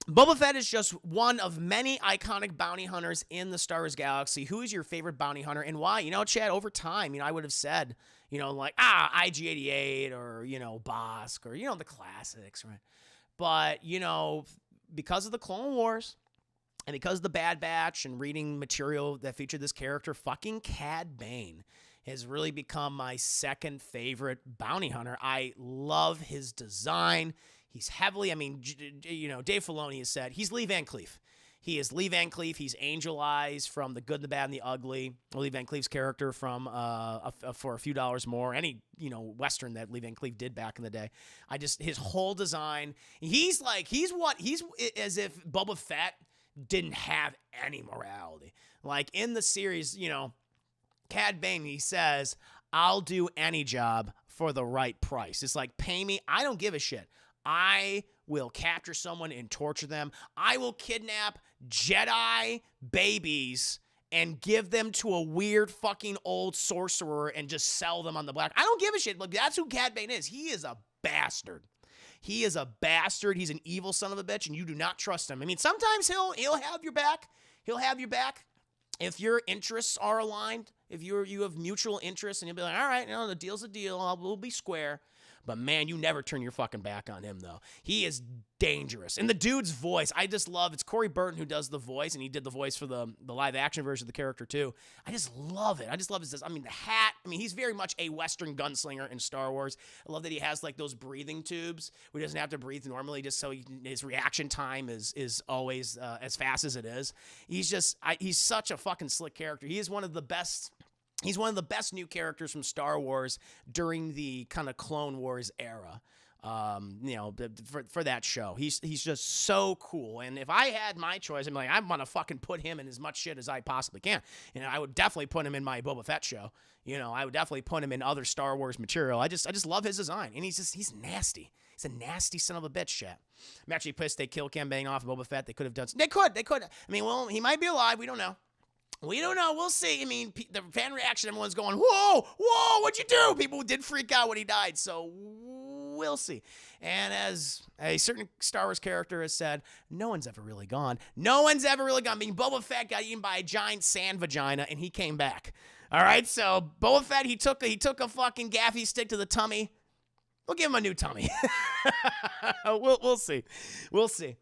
Boba Fett is just one of many iconic bounty hunters in the Star Wars galaxy. Who is your favorite bounty hunter, and why? Chad, over time, I would have said, like, IG-88 or, Bosk or, the classics, right? But, because of the Clone Wars and because of the Bad Batch and reading material that featured this character, fucking Cad Bane has really become my second favorite bounty hunter. I love his design. He's heavily, Dave Filoni has said he's Lee Van Cleef. He is Lee Van Cleef. He's Angel Eyes from The Good, the Bad, and the Ugly. Lee Van Cleef's character from For a Few Dollars More. Any, Western that Lee Van Cleef did back in the day. His whole design. He's as if Boba Fett didn't have any morality. Like in the series, Cad Bane, he says, I'll do any job for the right price. It's like, pay me. I don't give a shit. I will capture someone and torture them. I will kidnap Jedi babies and give them to a weird fucking old sorcerer and just sell them on the black. I don't give a shit. Look, that's who Cad Bane is. He is a bastard. He is a bastard. He's an evil son of a bitch, and you do not trust him. Sometimes he'll have your back. He'll have your back if your interests are aligned. If you have mutual interests, and you'll be like, all right, the deal's a deal. We'll be square. But man, you never turn your fucking back on him, though. He is dangerous. And the dude's voice, I just love. It's Corey Burton who does the voice, and he did the voice for the live action version of the character too. I just love it. I just love his. The hat. He's very much a Western gunslinger in Star Wars. I love that he has like those breathing tubes where he doesn't have to breathe normally, just so his reaction time is always as fast as it is. He's such a fucking slick character. He is one of the best. He's one of the best new characters from Star Wars during the kind of Clone Wars era. You know, for that show. He's just so cool. And if I had my choice, I'm like, I'm gonna fucking put him in as much shit as I possibly can. And I would definitely put him in my Boba Fett show. You know, I would definitely put him in other Star Wars material. I just love his design, and he's nasty. He's a nasty son of a bitch, chat. I'm actually pissed they killed Cad Bane off of Boba Fett. They could have done. They could. I mean, well, he might be alive. We don't know. We don't know. We'll see. I mean, the fan reaction, everyone's going, whoa, what'd you do? People did freak out when he died. So we'll see. And as a certain Star Wars character has said, no one's ever really gone. No one's ever really gone. I mean, Boba Fett got eaten by a giant sand vagina, and he came back. All right, so Boba Fett, he took a fucking gaffy stick to the tummy. We'll give him a new tummy. We'll see. We'll see.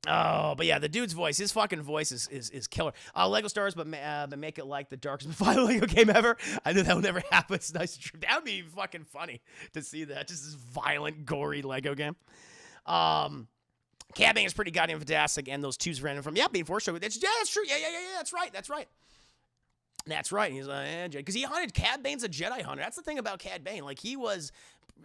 Oh, but yeah, the dude's voice, his fucking voice is killer. Lego Stars, but make it like the darkest final Lego game ever. I knew that would never happen. It's nice. That would be fucking funny to see that. Just this violent, gory Lego game. Cad Bane is pretty goddamn fantastic, and those twos random from being forced. That's true. Yeah. That's right. That's right. He's like, because he hunted. Cad Bane's a Jedi hunter. That's the thing about Cad Bane. Like, he was.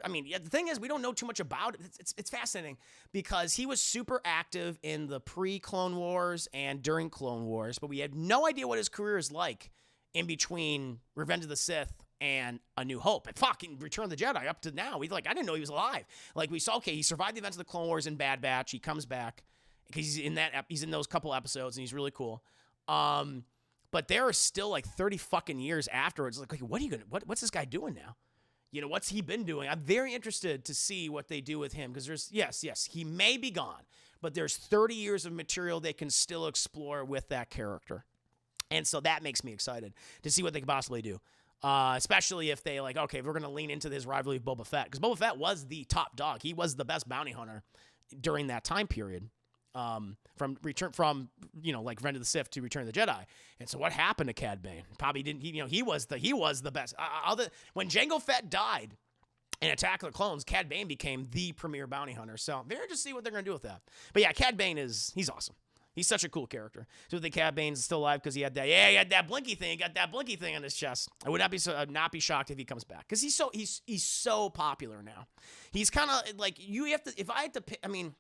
I mean, the thing is, we don't know too much about it. It's fascinating because he was super active in the pre-Clone Wars and during Clone Wars, but we had no idea what his career is like in between Revenge of the Sith and A New Hope and fucking Return of the Jedi up to now. I didn't know he was alive. Like, we saw, okay, he survived the events of the Clone Wars in Bad Batch. He comes back because he's in those couple episodes and he's really cool. But there are still like 30 fucking years afterwards. Like what's this guy doing now? You know, what's he been doing? I'm very interested to see what they do with him because there's, yes, he may be gone, but there's 30 years of material they can still explore with that character. And so that makes me excited to see what they could possibly do. Especially if they okay, we're going to lean into this rivalry with Boba Fett because Boba Fett was the top dog. He was the best bounty hunter during that time period. From Revenge of the Sith to Return of the Jedi. And so what happened to Cad Bane? Probably didn't, he was the best. When Jango Fett died in Attack of the Clones, Cad Bane became the premier bounty hunter. So very interested to see what they're going to do with that. But yeah, Cad Bane he's awesome. He's such a cool character. So the Cad Bane's still alive because he had that blinky thing. He got that blinky thing on his chest. I would not be shocked if he comes back because he's so popular now. He's kind of like, if I had to pick, I mean,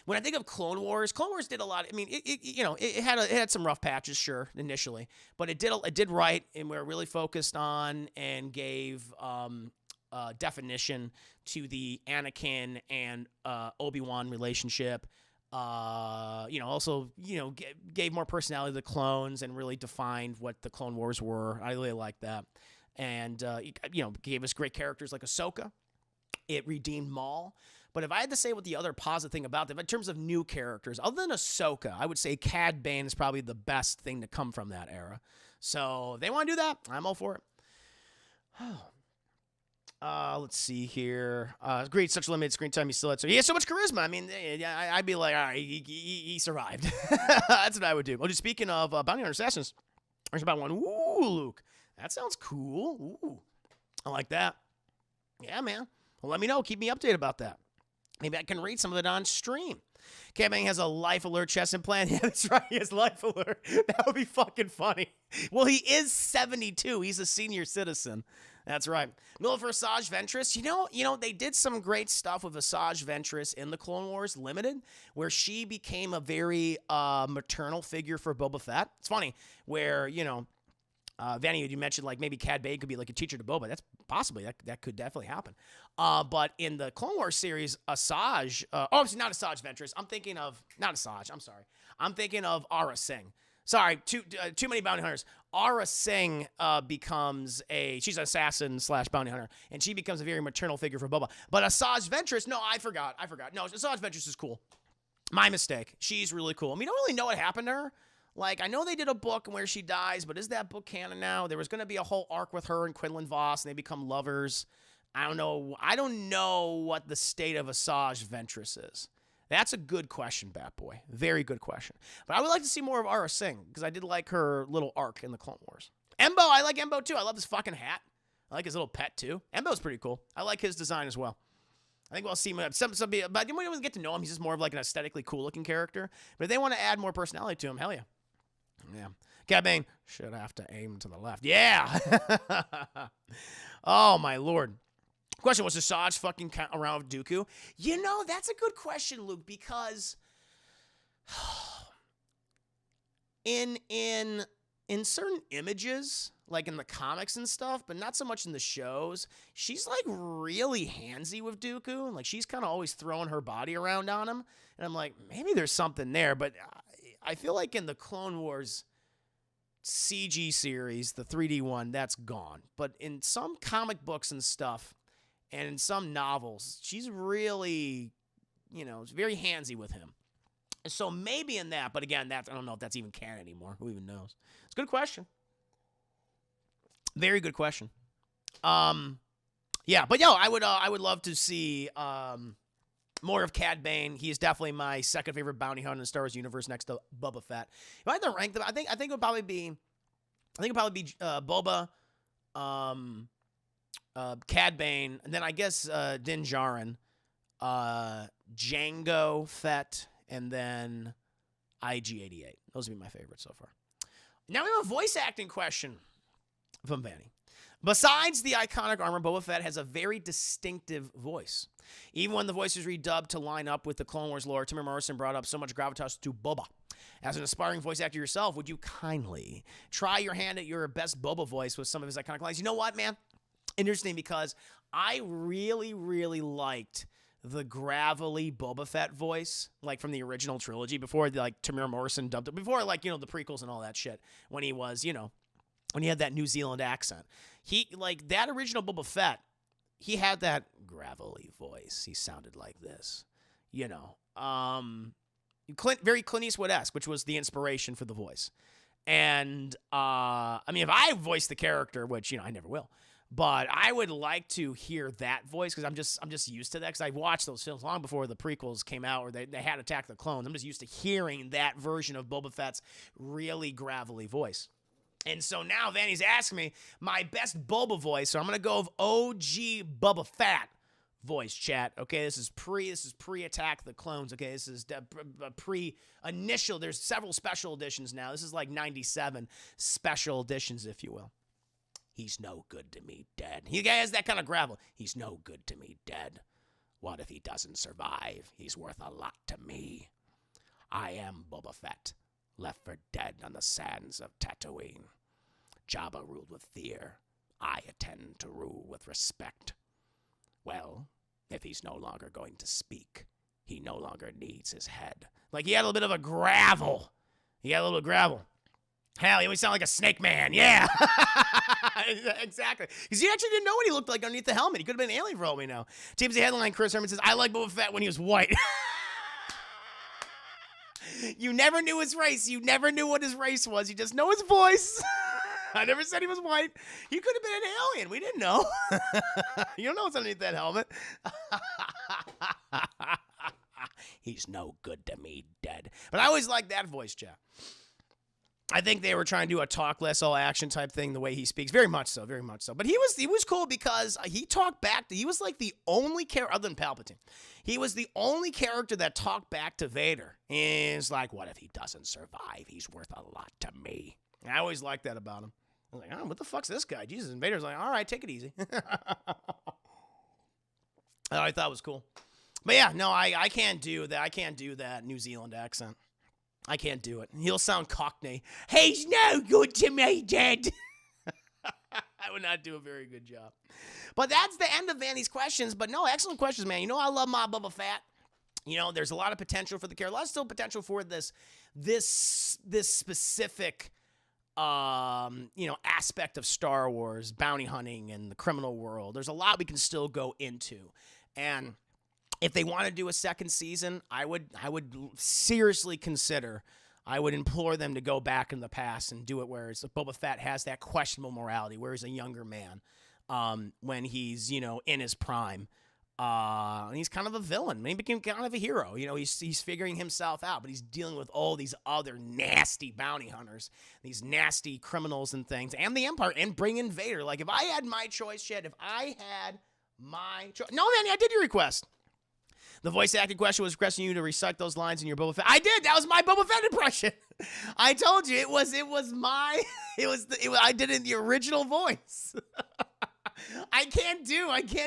when I think of Clone Wars did a lot. I mean, it had some rough patches, sure, initially, but it did right, and we're really focused on and gave definition to the Anakin and Obi-Wan relationship. Also gave more personality to the clones and really defined what the Clone Wars were. I really like that, and gave us great characters like Ahsoka. It redeemed Maul. But if I had to say what the other positive thing about them, in terms of new characters, other than Ahsoka, I would say Cad Bane is probably the best thing to come from that era. So if they want to do that, I'm all for it. Let's see here. Great, such limited screen time. He still had he has so much charisma. I mean, I'd be like, all right, he survived. That's what I would do. Well, just speaking of Bounty Hunter Assassins, there's about one. Ooh, Luke. That sounds cool. Ooh, I like that. Yeah, man. Well, let me know. Keep me updated about that. Maybe I can read some of it on stream. Cad Bane has a life alert chest implant. Yeah, that's right. He has life alert. That would be fucking funny. Well, he is 72. He's a senior citizen. That's right. Mila for Asajj Ventress. You know, they did some great stuff with Asajj Ventress in the Clone Wars Limited, where she became a very maternal figure for Boba Fett. It's funny, where, Vanny, you mentioned maybe Cad Bane could be like a teacher to Boba. That's possibly, that could definitely happen. But in the Clone Wars series, Asajj, obviously not Asajj Ventress. Not Asajj, I'm sorry. I'm thinking of Aura Singh. Sorry, too many bounty hunters. Aura Singh she's an assassin / bounty hunter, and she becomes a very maternal figure for Boba. But Asajj Ventress, no, I forgot. No, Asajj Ventress is cool. My mistake. She's really cool. And we don't really know what happened to her. I know they did a book where she dies, but is that book canon now? There was going to be a whole arc with her and Quinlan Vos, and they become lovers. I don't know what the state of Asajj Ventress is. That's a good question, Bat Boy. Very good question. But I would like to see more of Aura Singh, because I did like her little arc in the Clone Wars. Embo, I like Embo too. I love his fucking hat. I like his little pet too. Embo's pretty cool. I like his design as well. I think we'll see him. But we don't get to know him. He's just more of an aesthetically cool looking character. But if they want to add more personality to him, hell yeah. Yeah. Cad Bane should have to aim to the left. Yeah. Oh, my Lord. Question, was Asajj fucking around with Dooku? You know, that's a good question, Luke, because in certain images, like in the comics and stuff, but not so much in the shows, she's like really handsy with Dooku. Like she's kind of always throwing her body around on him. And I'm like, maybe there's something there, but I feel like in the Clone Wars CG series, the 3D one, that's gone. But in some comic books and stuff, and in some novels, she's really, you know, very handsy with him. So maybe in that, but again, I don't know if that's even canon anymore. Who even knows? It's a good question. Very good question. Yeah, but yo, I would love to see more of Cad Bane. He is definitely my second favorite bounty hunter in the Star Wars universe, next to Boba Fett. If I had to rank them, I think it would probably be, Boba, Cad Bane, and then I guess Din Djarin, Jango Fett, and then IG-88. Those would be my favorites so far. Now we have a voice acting question from Vanny. Besides the iconic armor, Boba Fett has a very distinctive voice. Even when the voice is redubbed to line up with the Clone Wars lore, Tim Morrison brought up so much gravitas to Boba. As an aspiring voice actor yourself, would you kindly try your hand at your best Boba voice with some of his iconic lines? You know what, man? Interesting, because I really, really liked the gravelly Boba Fett voice, like from the original trilogy, before like Tamir Morrison dubbed it, before like, you know, the prequels and all that shit, when he was, you know, when he had that New Zealand accent. He, like, that original Boba Fett, he had that gravelly voice. He sounded like this, you know. Very Clint Eastwood-esque, which was the inspiration for the voice. And, I mean, if I voiced the character, which, you know, I never will, but I would like to hear that voice, because I'm just used to that, because I watched those films long before the prequels came out, or they had Attack the Clones. I'm just used to hearing that version of Boba Fett's really gravelly voice. And so now Vanny's asking me my best Boba voice, so I'm gonna go with OG Boba Fett voice, chat. Okay, this is pre-Attack the Clones. Okay, this is pre-initial. There's several special editions now. This is like 97 special editions, if you will. He's no good to me, dead. He has that kind of gravel. He's no good to me, dead. What if he doesn't survive? He's worth a lot to me. I am Boba Fett, left for dead on the sands of Tatooine. Jabba ruled with fear. I intend to rule with respect. Well, if he's no longer going to speak, he no longer needs his head. Like, he had a little bit of a gravel. He had a little gravel. Hell, he always sounded like a snake man. Yeah. Exactly. Because he actually didn't know what he looked like underneath the helmet. He could have been an alien for all we know. TMZ headline, Chris Herman says, I like Boba Fett when he was white. You never knew his race. You never knew what his race was. You just know his voice. I never said he was white. He could have been an alien. We didn't know. You don't know what's underneath that helmet. He's no good to me, dead. But I always like that voice, Jeff. I think they were trying to do a talk less, all action type thing, the way he speaks. Very much so, very much so. But he was cool because he talked back. He was like the only character, other than Palpatine, he was the only character that talked back to Vader. And it's like, what if he doesn't survive? He's worth a lot to me. And I always liked that about him. I was like, oh, what the fuck's this guy? Jesus. And Vader's like, all right, take it easy. I thought it was cool. But yeah, no, I can't do that. I can't do that New Zealand accent. I can't do it. He'll sound Cockney. He's no good to me, Dad. I would not do a very good job. But that's the end of Vanny's questions. But no, excellent questions, man. You know I love my Boba Fett. You know, there's a lot of potential for the character. A lot of still potential for this specific, aspect of Star Wars, bounty hunting and the criminal world. There's a lot we can still go into. And if they want to do a second season, I would seriously consider, I would implore them to go back in the past and do it where Boba Fett has that questionable morality, where he's a younger man, when he's, in his prime. And he's kind of a villain. Maybe became kind of a hero. He's figuring himself out, but he's dealing with all these other nasty bounty hunters, these nasty criminals and things, and the Empire, and bring in Vader. Like, if I had my choice, shit, if I had my choice. No, Vanny, I did your request. The voice acting question was requesting you to recite those lines in your Boba Fett. I did. That was my Boba Fett impression. I told you I did it in the original voice. I can't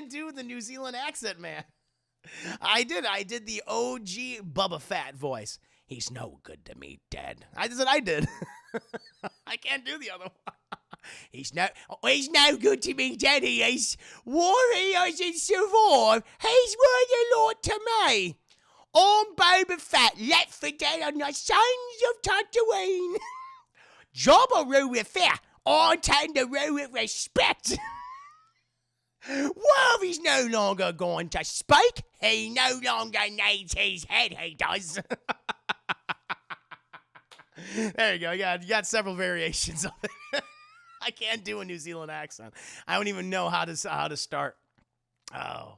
do the New Zealand accent, man. I did the OG Boba Fett voice. He's no good to me, Dad. That's what I did. I can't do the other one. He's no good to me, Daddy. He's warriors and survive. He's worth a lot to me. I'm Boba Fett, left for dead on the sons of Tatooine. Jabba rule with fear, I tend to rule with respect. Well, he's no longer going to speak. He no longer needs his head, he does. There you go. You got several variations of it. I can't do a New Zealand accent. I don't even know how to start. Oh,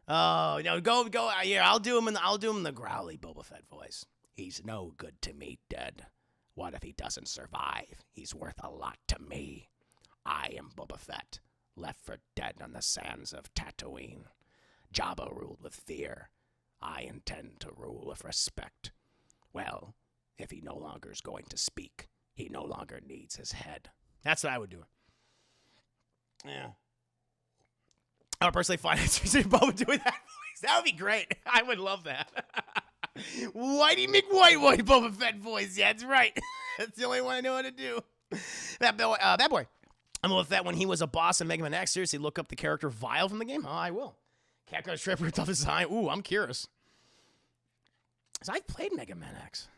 no, go. Yeah, I'll do him in the growly Boba Fett voice. He's no good to me, Dad. What if he doesn't survive? He's worth a lot to me. I am Boba Fett, left for dead on the sands of Tatooine. Jabba ruled with fear. I intend to rule with respect. Well, if he no longer is going to speak, he no longer needs his head. That's what I would do. Yeah. I would personally find it Boba doing that voice. That would be great. I would love that. Whitey McWhite Boba Fett voice. Yeah, that's right. That's the only one I know how to do. That boy. I'm Boba Fett when he was a boss in Mega Man X. Seriously, look up the character Vile from the game. Oh, I will. Capcom Strip ripped off his design. Ooh, I'm curious. So I've played Mega Man X.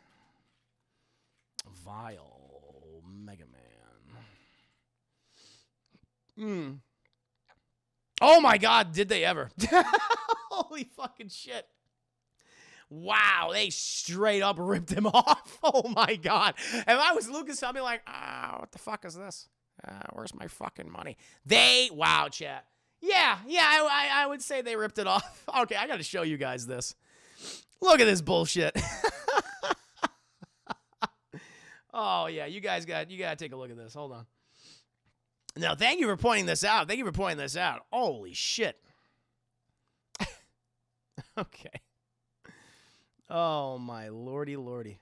Vile Mega Man. Oh my God, did they ever? Holy fucking shit. Wow, they straight up ripped him off. Oh my God. If I was Lucas, I'd be like, what the fuck is this? Where's my fucking money? Wow, chat. Yeah, I would say they ripped it off. Okay, I got to show you guys this. Look at this bullshit. Oh yeah, you got to take a look at this. Hold on. Now, thank you for pointing this out. Holy shit. Okay. Oh my lordy.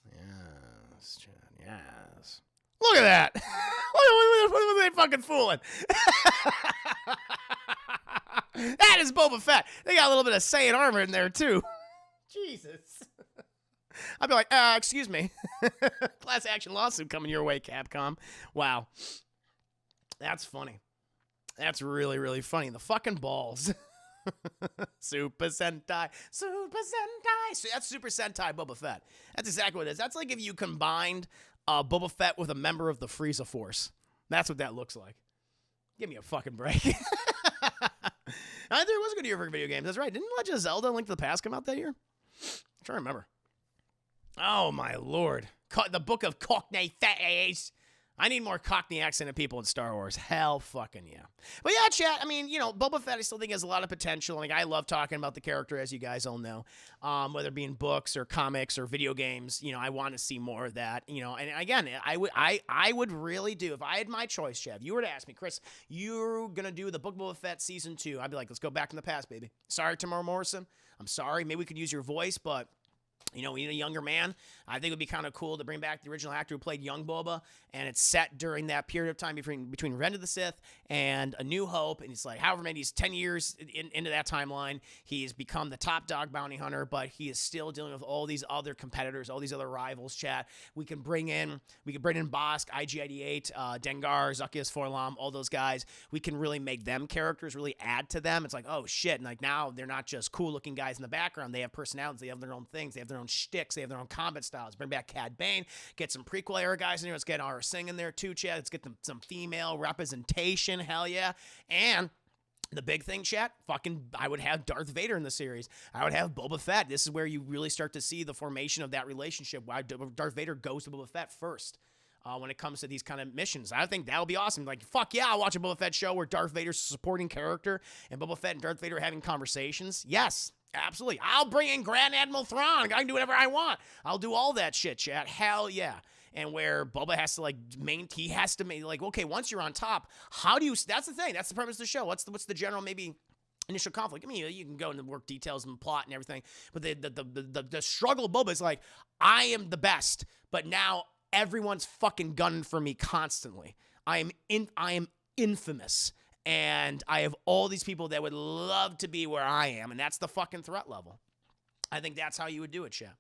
Yes, Chad. Yes. Look at that. What were they fucking fooling? That is Boba Fett. They got a little bit of Saiyan armor in there too. Jesus. I'd be like, excuse me. Class action lawsuit coming your way, Capcom. Wow. That's funny. That's really, really funny. The fucking balls. Super Sentai. So that's Super Sentai Boba Fett. That's exactly what it is. That's like if you combined Boba Fett with a member of the Frieza Force. That's what that looks like. Give me a fucking break. There was a good year for video games. That's right. Didn't Legend of Zelda: Link to the Past come out that year? I'm trying to remember. Oh, my Lord. The Book of Cockney Face. I need more Cockney accented people in Star Wars. Hell fucking yeah. But yeah, chat, I mean, Boba Fett I still think has a lot of potential. Like, I love talking about the character, as you guys all know. Whether it be in books or comics or video games, I want to see more of that. And again, I would really do, if I had my choice, chat, if you were to ask me, Chris, you're going to do the Book of Boba Fett Season 2, I'd be like, let's go back in the past, baby. Sorry, Tamara Morrison. I'm sorry. Maybe we could use your voice, but we need a younger man. I think it would be kind of cool to bring back the original actor who played young Boba, and it's set during that period of time between Revenge of the Sith and A New Hope, and it's like however many, he's 10 years into that timeline. He's become the top dog bounty hunter, but he is still dealing with all these other competitors, all these other rivals, chat. We can bring in Bosk, IG-88, Dengar, Zuckius 4-LOM, all those guys. We can really make them characters, really add to them. It's like, oh shit, and like now they're not just cool-looking guys in the background. They have personalities, they have their own things, they have their own shticks, they have their own combat styles. Bring back Cad Bane, get some prequel era guys in here. Let's get our Singh in there too, chat. Let's get them some female representation. Hell yeah. And the big thing, chat, I would have Darth Vader in the series. I would have Boba Fett. This is where you really start to see the formation of that relationship. Why Darth Vader goes to Boba Fett first. When it comes to these kind of missions. I think that would be awesome. Like, fuck yeah, I'll watch a Boba Fett show where Darth Vader's a supporting character and Boba Fett and Darth Vader are having conversations. Yes, absolutely. I'll bring in Grand Admiral Thrawn. I can do whatever I want. I'll do all that shit, chat. Hell yeah. And where Boba has to okay, once you're on top, how do you, that's the thing. That's the premise of the show. What's the general maybe initial conflict? I mean, you can go into work details and plot and everything, but the struggle of Boba is like, I am the best, but now everyone's fucking gunning for me constantly. I am infamous, and I have all these people that would love to be where I am, and that's the fucking threat level. I think that's how you would do it, Chad.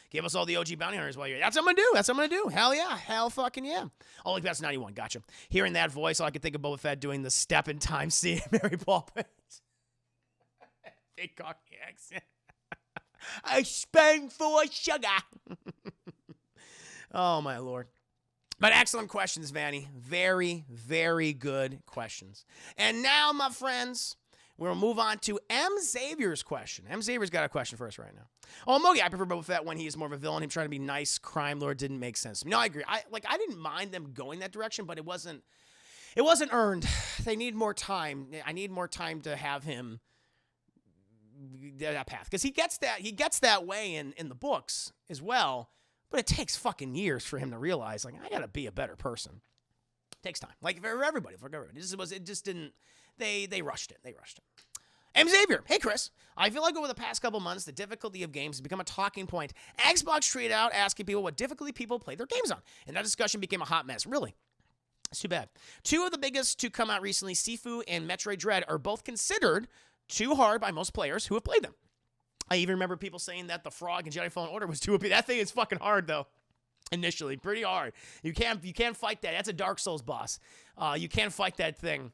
Give us all the OG bounty hunters while you're. That's what I'm gonna do. That's what I'm gonna do. Hell yeah. Hell fucking yeah. Oh, look, that's 91. Gotcha. Hearing that voice, all I could think of Boba Fett doing the step in time scene. Mary Poppins. Fake cocky accent. I spend for sugar. Oh my lord. But excellent questions, Vanny. Very, very good questions. And now, my friends, we'll move on to M. Xavier's question. M. Xavier's got a question for us right now. Oh, Mogi, I prefer Boba Fett when he's more of a villain. Him trying to be nice, crime lord didn't make sense to me. No, I agree. I didn't mind them going that direction, but it wasn't earned. They need more time. I need more time to have him that path. Because he gets that way in the books as well, but it takes fucking years for him to realize, like, I gotta be a better person. It takes time. Like for everybody. It just didn't. They rushed it. M. Xavier, hey Chris, I feel like over the past couple months, the difficulty of games has become a talking point. Xbox tweeted out asking people what difficulty people play their games on, and that discussion became a hot mess. Really? It's too bad. Two of the biggest to come out recently, Sifu and Metroid Dread, are both considered too hard by most players who have played them. I even remember people saying that the Frog in Jedi Fallen Order was too OP. That thing is fucking hard, though. Initially, pretty hard. You can't fight that. That's a Dark Souls boss. You can't fight that thing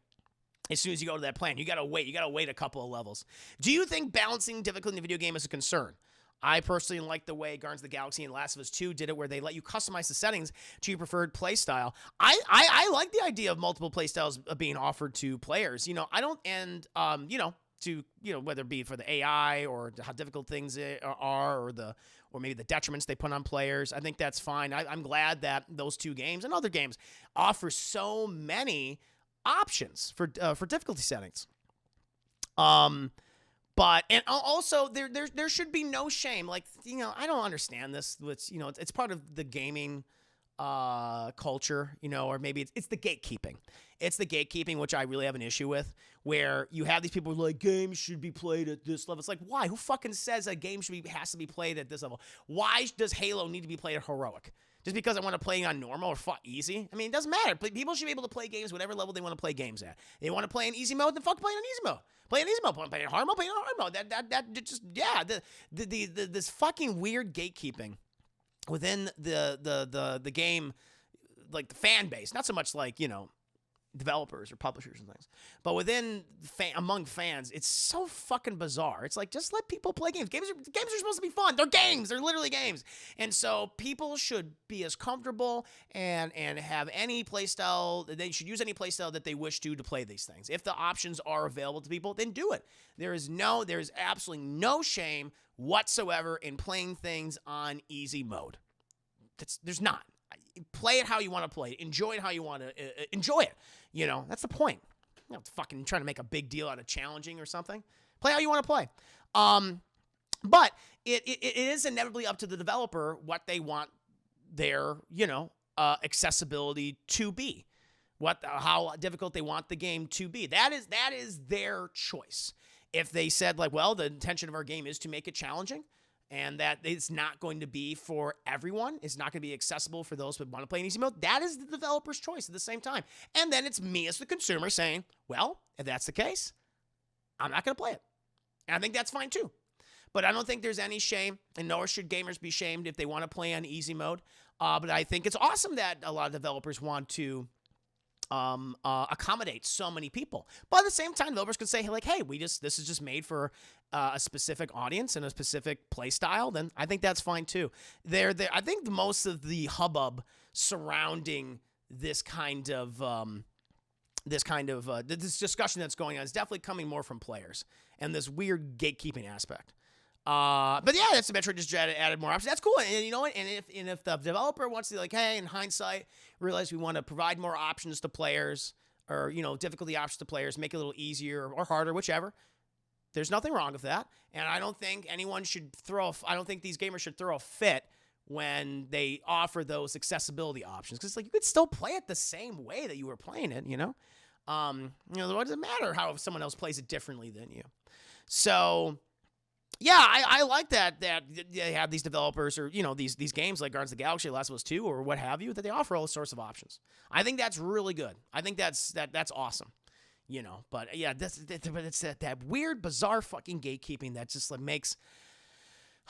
as soon as you go to that planet. You gotta wait a couple of levels. Do you think balancing difficulty in the video game is a concern? I personally like the way Guardians of the Galaxy and Last of Us 2 did it, where they let you customize the settings to your preferred play style. I like the idea of multiple play styles being offered to players. I don't, and whether it be for the AI or how difficult things are, or maybe the detriments they put on players. I think that's fine. I'm glad that those two games and other games offer so many options for difficulty settings. But and also there should be no shame. Like, I don't understand this. It's part of the gaming culture, or maybe it's the gatekeeping. It's the gatekeeping, which I really have an issue with, where you have these people who are like, games should be played at this level. It's like, why? Who fucking says a game has to be played at this level? Why does Halo need to be played at heroic? Just because I want to play on normal or easy? I mean, it doesn't matter. People should be able to play games whatever level they want to play games at. They want to play in easy mode, then fuck play on easy mode. Play in easy mode. Play in hard mode. Play in hard mode. That just, yeah. This fucking weird gatekeeping within the game, like the fan base, not so much like, developers or publishers and things, but among fans, it's so fucking bizarre. It's like, just let people play games. Games are supposed to be fun. They're games. They're literally games. And so people should be as comfortable and have any play style. They should use any play style that they wish to play these things. If the options are available to people, then do it. There is absolutely no shame whatsoever in playing things on easy mode. There's not. Play it how you want to play it. Enjoy it how you want to enjoy it. That's the point. Fucking trying to make a big deal out of challenging or something. Play how you want to play. But it is inevitably up to the developer what they want their, accessibility to be. How difficult they want the game to be. That is their choice. If they said, like, well, the intention of our game is to make it challenging, and that it's not going to be for everyone, it's not going to be accessible for those who want to play in easy mode, that is the developer's choice at the same time. And then it's me as the consumer saying, well, if that's the case, I'm not going to play it. And I think that's fine too. But I don't think there's any shame, and nor should gamers be shamed if they want to play on easy mode. But I think it's awesome that a lot of developers want to accommodate so many people. But at the same time, developers can say, like, hey, this is just made for a specific audience and a specific play style. Then I think that's fine too. I think most of the hubbub surrounding this discussion that's going on is definitely coming more from players and this weird gatekeeping aspect. But yeah, that's the Metroid just added more options. That's cool. And you know what? And if the developer wants to, like, hey, in hindsight, realize we want to provide more options to players, or, difficulty options to players, make it a little easier or harder, whichever. There's nothing wrong with that. And I don't think I don't think these gamers should throw a fit when they offer those accessibility options. Because, like, you could still play it the same way that you were playing it, what does it matter how someone else plays it differently than you? So Yeah, I like that they have these developers or these games like Guardians of the Galaxy, Last of Us 2, or what have you, that they offer all sorts of options. I think that's really good. I think that's awesome. But yeah, but it's that weird, bizarre fucking gatekeeping that just like makes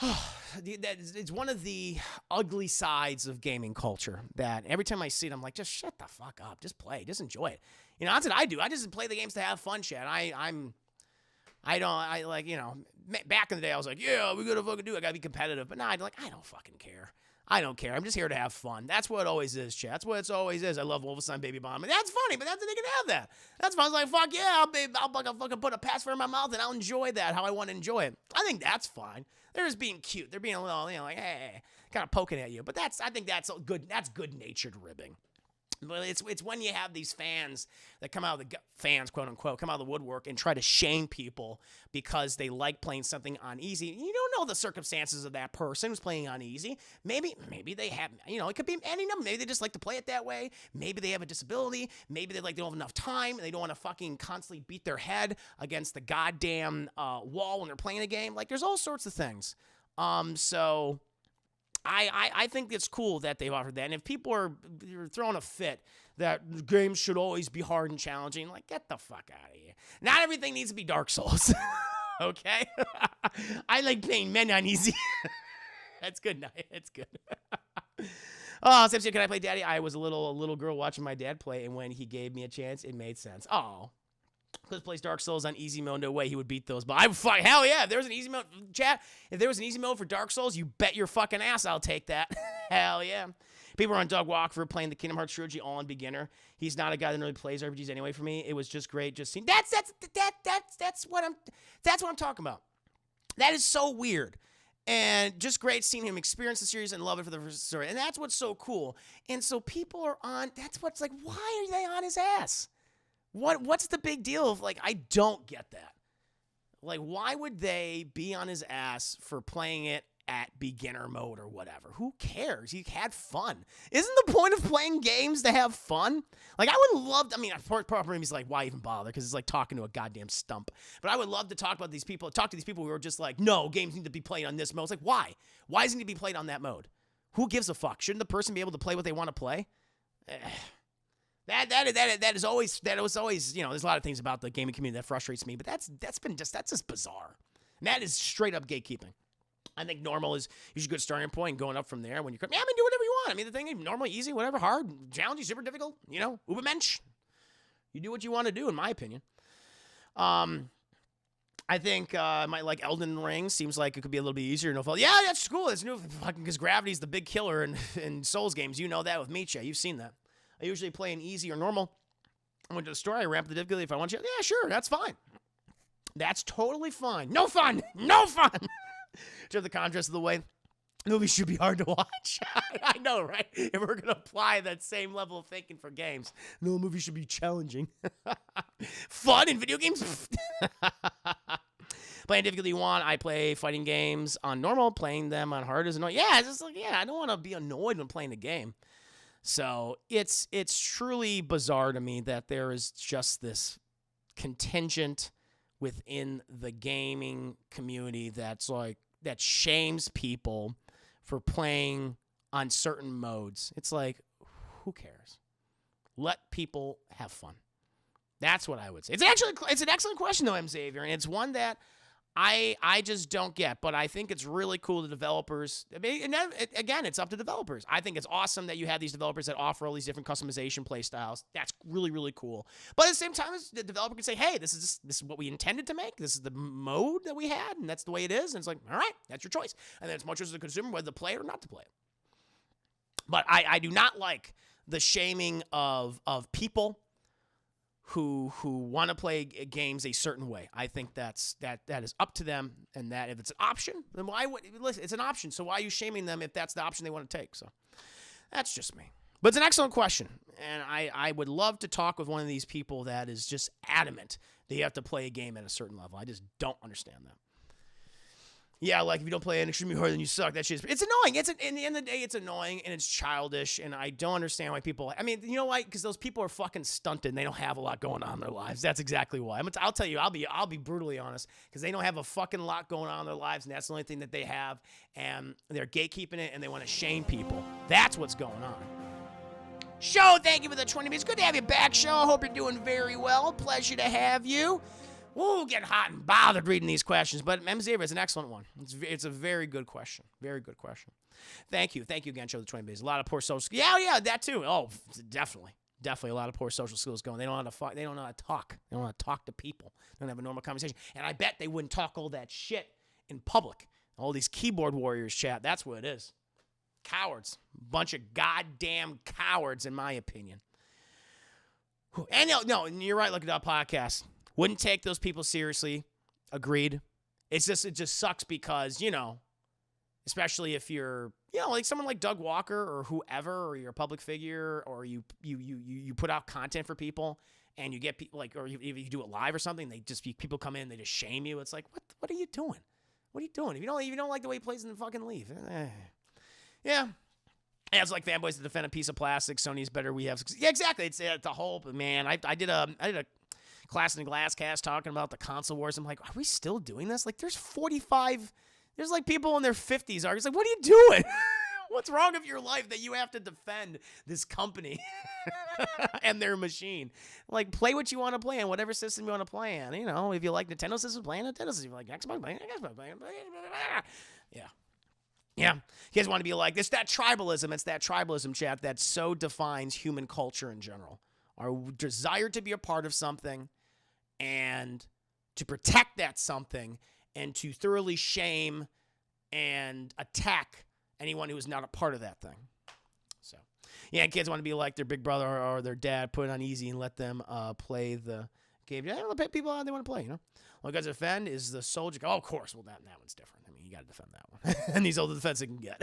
it's one of the ugly sides of gaming culture that every time I see it, I'm like, just shut the fuck up, just play, just enjoy it. That's what I do. I just play the games to have fun, shit. Back in the day, I was like, yeah, we gotta fucking do it. I gotta be competitive. But now I don't fucking care. I don't care. I'm just here to have fun. That's what it always is, chat. That's what it always is. I love Wolfenstein Baby Bomb. And that's funny, but they can have that. That's fun. I was like, fuck yeah, I'll fucking put a pacifier in my mouth and I'll enjoy that how I want to enjoy it. I think that's fine. They're just being cute. They're being a little, like, hey, kind of poking at you. But I think that's good. That's good-natured ribbing. But it's when you have these fans that come out of the fans, quote unquote, come out of the woodwork and try to shame people because they like playing something on easy. You don't know the circumstances of that person who's playing on easy. Maybe they have, it could be any number. Maybe they just like to play it that way. Maybe they have a disability. Maybe they don't have enough time. And they don't want to fucking constantly beat their head against the goddamn wall when they're playing a game. Like, there's all sorts of things. So I think it's cool that they've offered that. And if people are throwing a fit that games should always be hard and challenging, like, get the fuck out of here. Not everything needs to be Dark Souls. Okay? I like playing men on easy. That's good. It's good. Oh, Simpson, can I play Daddy? I was a little girl watching my dad play, and when he gave me a chance, it made sense. Oh. Because plays Dark Souls on easy mode, no way he would beat those. But hell yeah, if there was an easy mode, chat, if there was an easy mode for Dark Souls, you bet your fucking ass I'll take that. Hell yeah. People are on Doug Walker playing the Kingdom Hearts trilogy all on beginner. He's not a guy that really plays RPGs anyway for me. It was just great just seeing. That's what I'm talking about. That is so weird. And just great seeing him experience the series and love it for the first story. And that's what's so cool. And so people are on, that's what's like, why are they on his ass? What's the big deal of, like, I don't get that. Like, why would they be on his ass for playing it at beginner mode or whatever? Who cares? He had fun. Isn't the point of playing games to have fun? Like, I would love to, part of me is like, why even bother? Because it's like talking to a goddamn stump. But I would love to talk to these people who are just like, no, games need to be played on this mode. It's like, why? Why does it need to be played on that mode? Who gives a fuck? Shouldn't the person be able to play what they want to play? That was always, there's a lot of things about the gaming community that frustrates me, but that's just bizarre. And that is straight up gatekeeping. I think normal is usually a good starting point, and going up from there. When you come, do whatever you want. The thing is normal, easy, whatever, hard, challenging, super difficult, Ubermensch. You do what you want to do, in my opinion. I think like Elden Ring seems like it could be a little bit easier. Yeah, that's cool. It's new fucking because gravity's the big killer in Souls games. You know that with me, Che. You've seen that. I usually play in easy or normal. I went to the store, I ramp the difficulty if I want to. Yeah, sure, that's fine. That's totally fine. No fun! No fun! Just the contrast of the way movies should be hard to watch. I know, right? If we're going to apply that same level of thinking for games, no movie should be challenging. Fun in video games? Playing difficulty 1, I play fighting games on normal. Playing them on hard is annoying. Yeah, it's just like, I don't want to be annoyed when playing the game. So it's truly bizarre to me that there is just this contingent within the gaming community that's like, that shames people for playing on certain modes. It's like, who cares? Let people have fun. That's what I would say. It's an excellent question though, M. Xavier, and it's one that I just don't get, but I think it's really cool to developers. And then, again, it's up to developers. I think it's awesome that you have these developers that offer all these different customization play styles. That's really, really cool. But at the same time, the developer can say, hey, this is what we intended to make. This is the mode that we had, and that's the way it is. And it's like, all right, that's your choice. And then it's much as the consumer whether to play it or not to play it. But I do not like the shaming of people who want to play games a certain way. I think that is up to them, and that if it's an option, then listen, it's an option, so why are you shaming them if that's the option they want to take? So that's just me. But it's an excellent question, and I would love to talk with one of these people that is just adamant that you have to play a game at a certain level. I just don't understand that. Yeah, like if you don't play an extremely hard, then you suck. That shit's it's annoying. In the end of the day, it's annoying and it's childish, and I don't understand why people. I mean, you know why? Because those people are fucking stunted. And they don't have a lot going on in their lives. That's exactly why. I'll tell you. I'll be brutally honest. Because they don't have a fucking lot going on in their lives, and that's the only thing that they have. And they're gatekeeping it, and they want to shame people. That's what's going on. Show, thank you for the 20 minutes. Good to have you back, Show. I hope you're doing very well. Pleasure to have you. Woo, getting hot and bothered reading these questions, but MZaver is an excellent one. It's a very good question. Very good question. Thank you. Thank you again, Show the 20 days. A lot of poor social skills. Yeah, that too. Oh, definitely. Definitely a lot of poor social skills going. They don't know how to they don't know how to talk. They don't know how to talk to people. They don't have a normal conversation. And I bet they wouldn't talk all that shit in public. All these keyboard warriors chat. That's what it is. Cowards. Bunch of goddamn cowards, in my opinion. And no, you're right, look at that podcast. Wouldn't take those people seriously. Agreed. It just sucks because, especially if you're, like someone like Doug Walker or whoever, or you're a public figure, or you put out content for people, and you get people or if you do it live or something, people come in, they just shame you. It's like, what are you doing? What are you doing? If you don't like the way he plays, then fucking leave. Yeah. It's like fanboys to defend a piece of plastic. Sony's better. We have. Yeah, exactly. It's a whole, man. I did a Class in the Glass cast talking about the console wars. I'm like, are we still doing this? Like, there's like people in their 50s are. It's like, what are you doing? What's wrong with your life that you have to defend this company and their machine? Like, play what you want to play on, whatever system you want to play on. If you like Nintendo systems, play on Nintendo systems. If you like Xbox, play on Xbox. Yeah. Yeah. You guys want to be like, it's that tribalism, chat, that so defines human culture in general. Our desire to be a part of something and to protect that something and to thoroughly shame and attack anyone who is not a part of that thing. So, yeah, kids want to be like their big brother or their dad, put it on easy and let them play the game. Yeah, let people out they want to play, All you guys defend is the soldier. Oh, of course. Well, that one's different. I mean, you got to defend that one. And these older defense they can get.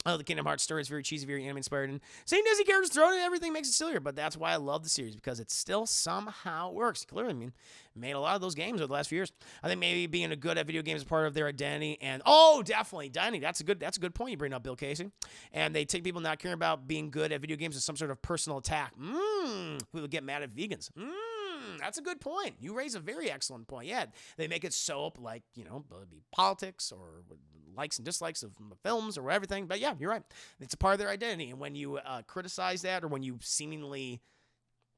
The Kingdom Hearts story is very cheesy, very anime-inspired, and seeing Disney characters thrown in everything makes it sillier, but that's why I love the series, because it still somehow works. Clearly, made a lot of those games over the last few years. I think maybe being good at video games is part of their identity, and definitely, Danny, that's a good point you bring up, Bill Casey. And they take people not caring about being good at video games as some sort of personal attack. Who will get mad at vegans? That's a good point. You raise a very excellent point. Yeah, they make it so like, it'd be politics or likes and dislikes of films or everything. But yeah, you're right. It's a part of their identity. And when you criticize that, or when you seemingly,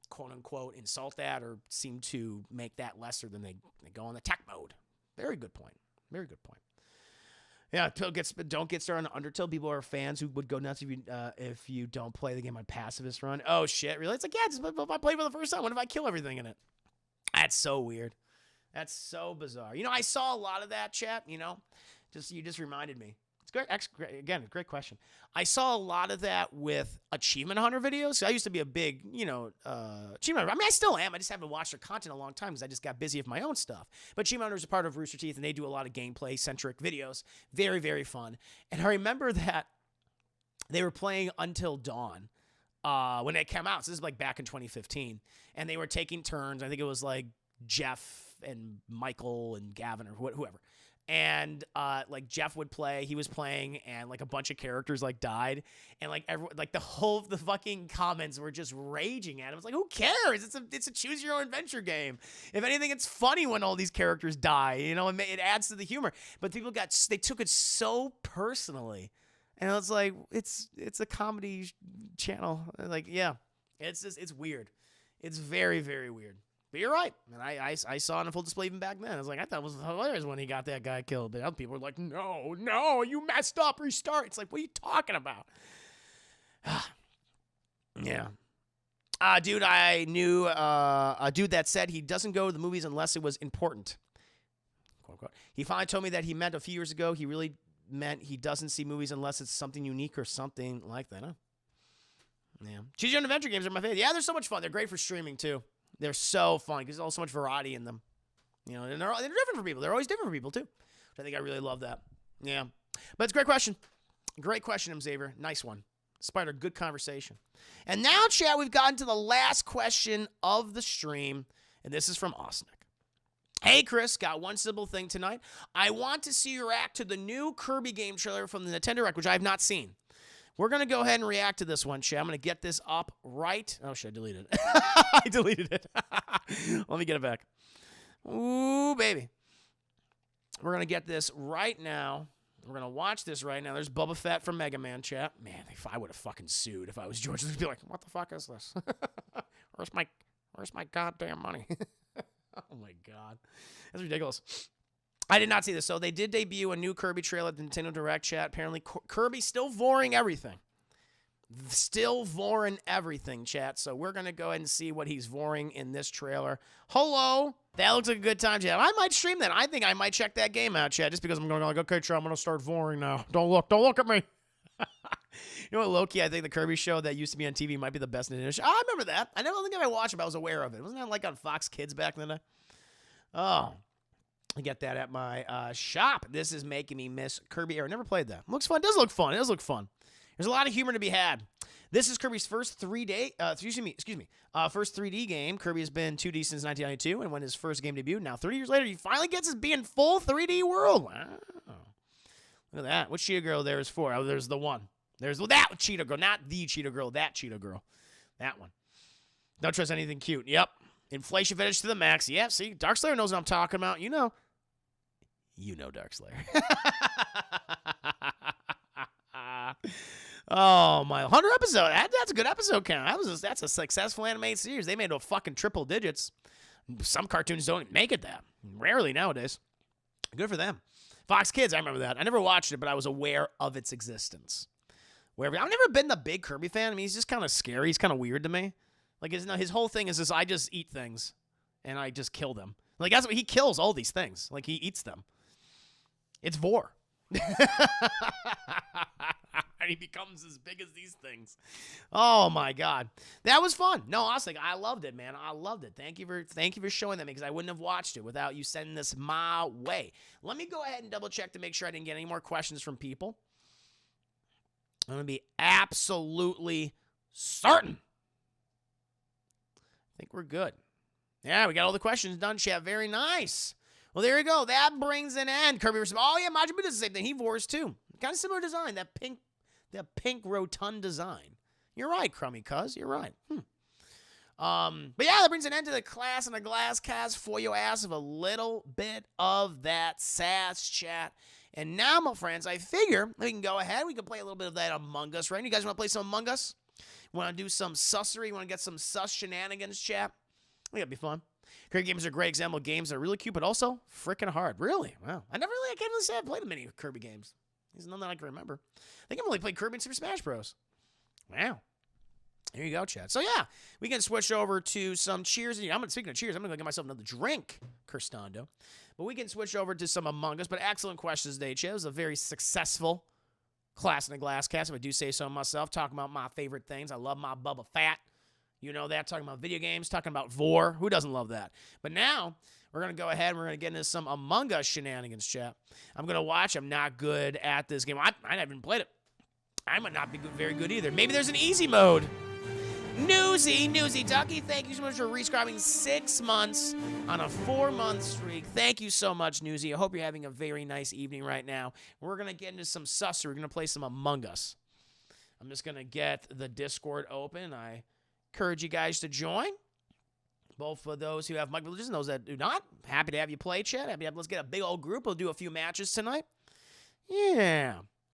quote unquote, insult that or seem to make that lesser, then they go on attack mode. Very good point. Very good point. Yeah, don't get started on Undertale. People are fans who would go nuts if you don't play the game on pacifist run. Oh shit, really? It's like, yeah, just if I play for the first time, what if I kill everything in it? That's so weird. That's so bizarre. I saw a lot of that, chat. You just reminded me. It's great. Again, great question. I saw a lot of that with Achievement Hunter videos. So I used to be a big, Achievement Hunter. I still am. I just haven't watched their content in a long time because I just got busy with my own stuff. But Achievement Hunter is a part of Rooster Teeth, and they do a lot of gameplay-centric videos. Very, very fun. And I remember that they were playing Until Dawn when it came out. So this is like back in 2015. And they were taking turns. I think it was like Jeff and Michael and Gavin or whoever. And like Jeff would play, he was playing, and like a bunch of characters like died, and like everyone, like the fucking comments were just raging at him. It's like, who cares? It's a choose your own adventure game. If anything, it's funny when all these characters die. It adds to the humor. But people they took it so personally, and I was like, it's a comedy channel. Like, yeah, it's weird. It's very, very weird. But you're right. And I saw it on full display even back then. I was like, I thought it was hilarious when he got that guy killed. But other people were like, no, you messed up. Restart. It's like, what are you talking about? Yeah. Dude, I knew a dude that said he doesn't go to the movies unless it was important. Quote, unquote. He finally told me that he meant a few years ago he really meant he doesn't see movies unless it's something unique or something like that. Huh? Yeah. Choose Your Own Adventure games are my favorite. Yeah, they're so much fun. They're great for streaming, too. They're so fun because there's so much variety in them. And they're different for people. They're always different for people, too. Which I think I really love that. Yeah. But it's a great question. Great question, Xavier. Nice one. Spider, good conversation. And now, chat, we've gotten to the last question of the stream. And this is from Osnick. Hey, Chris, got one simple thing tonight. I want to see you react to the new Kirby game trailer from the Nintendo Direct, which I have not seen. We're going to go ahead and react to this one, chat. I'm going to get this up right. Oh, shit, I deleted it. I deleted it. Let me get it back. Ooh, baby. We're going to get this right now. We're going to watch this right now. There's BOBA FETT from Mega Man, chat. Man, if I would have fucking sued if I was George. I'd be like, what the fuck is this? Where's my goddamn money? Oh, my God. That's ridiculous. I did not see this. So they did debut a new Kirby trailer at the Nintendo Direct, chat. Apparently, Kirby's still voring everything. Still voring everything, chat. So we're going to go ahead and see what he's voring in this trailer. Hello. That looks like a good time, chat. I might stream that. I think I might check that game out, chat, just because I'm going like, okay, chat, I'm going to start voring now. Don't look at me. You know what, low-key, I think the Kirby show that used to be on TV might be the best Nintendo show. Oh, I remember that. I never think I watched it, but I was aware of it. Wasn't that like on Fox Kids back in the day? Oh, I get that at my shop. This is making me miss Kirby Air. I never played that. Looks fun. It does look fun. It does look fun. There's a lot of humor to be had. This is Kirby's first 3D, first 3D game. Kirby has been 2D since 1992, and when his first game debuted, now 30 years later, he finally gets to be in full 3D world. Wow. Look at that. What Cheetah Girl there is for? Oh, there's the one. There's that Cheetah Girl, not the Cheetah Girl, that Cheetah Girl. That one. Don't trust anything cute. Yep. Inflation fetish to the max. Yep, see, Darkslayer knows what I'm talking about. You know. You know Darkslayer. Oh, my 100 episode. That's a good episode count. That's a successful animated series. They made a fucking triple digits. Some cartoons don't make it that. Rarely nowadays. Good for them. Fox Kids, I remember that. I never watched it, but I was aware of its existence. I've never been the big Kirby fan. I mean, he's just kind of scary. He's kind of weird to me. Like, his whole thing is I just eat things, and I just kill them. Like, that's what he kills all these things. Like, he eats them. It's vor. And he becomes as big as these things. Oh, my God. That was fun. No, honestly, I loved it, man. I loved it. Thank you for showing that, because I wouldn't have watched it without you sending this my way. Let me go ahead and double-check to make sure I didn't get any more questions from people. I'm going to be absolutely certain. I think we're good. Yeah, we got all the questions done, chat. Very nice. Well, there you go. That brings an end. Kirby versus... Oh, yeah, Majin Buu does the same thing. He vores, too. Kind of similar design. That pink rotund design. You're right, Crummy Cuz. You're right. But yeah, that brings an end to the Class and a Glass cast for your ass of a little bit of that sass, chat. And now, my friends, I figure we can go ahead. We can play a little bit of that Among Us, right? You guys want to play some Among Us? Want to do some sussery? Want to get some sus shenanigans, chat? I think it'd be fun. Kirby games are a great example of games that are really cute, but also freaking hard. Really? Wow. I can't really say I've played many Kirby games. There's none that I can remember. I think I've only played Kirby in Super Smash Bros. Wow. There you go, chat. So, yeah, we can switch over to some cheers. Speaking of cheers, I'm going to go get myself another drink, Kirstando. But we can switch over to some Among Us. But excellent questions today, chat. It was a very successful Class in a Glass cast, if I do say so myself. Talking about my favorite things. I love my BOBA FETT. You know that. Talking about video games. Talking about vor. Who doesn't love that? But now, we're going to go ahead and we're going to get into some Among Us shenanigans, chat. I'm going to watch. I'm not good at this game. I haven't played it. I might not be very good either. Maybe there's an easy mode. Newsy Ducky, thank you so much for rescribing 6 months on a 4-month streak. Thank you so much, Newsy. I hope you're having a very nice evening right now. We're going to get into some susser. We're going to play some Among Us. I'm just going to get the Discord open. I encourage you guys to join. Both for those who have mic privileges and those that do not. Happy to have you play, chat. Let's get a big old group. We'll do a few matches tonight. Yeah.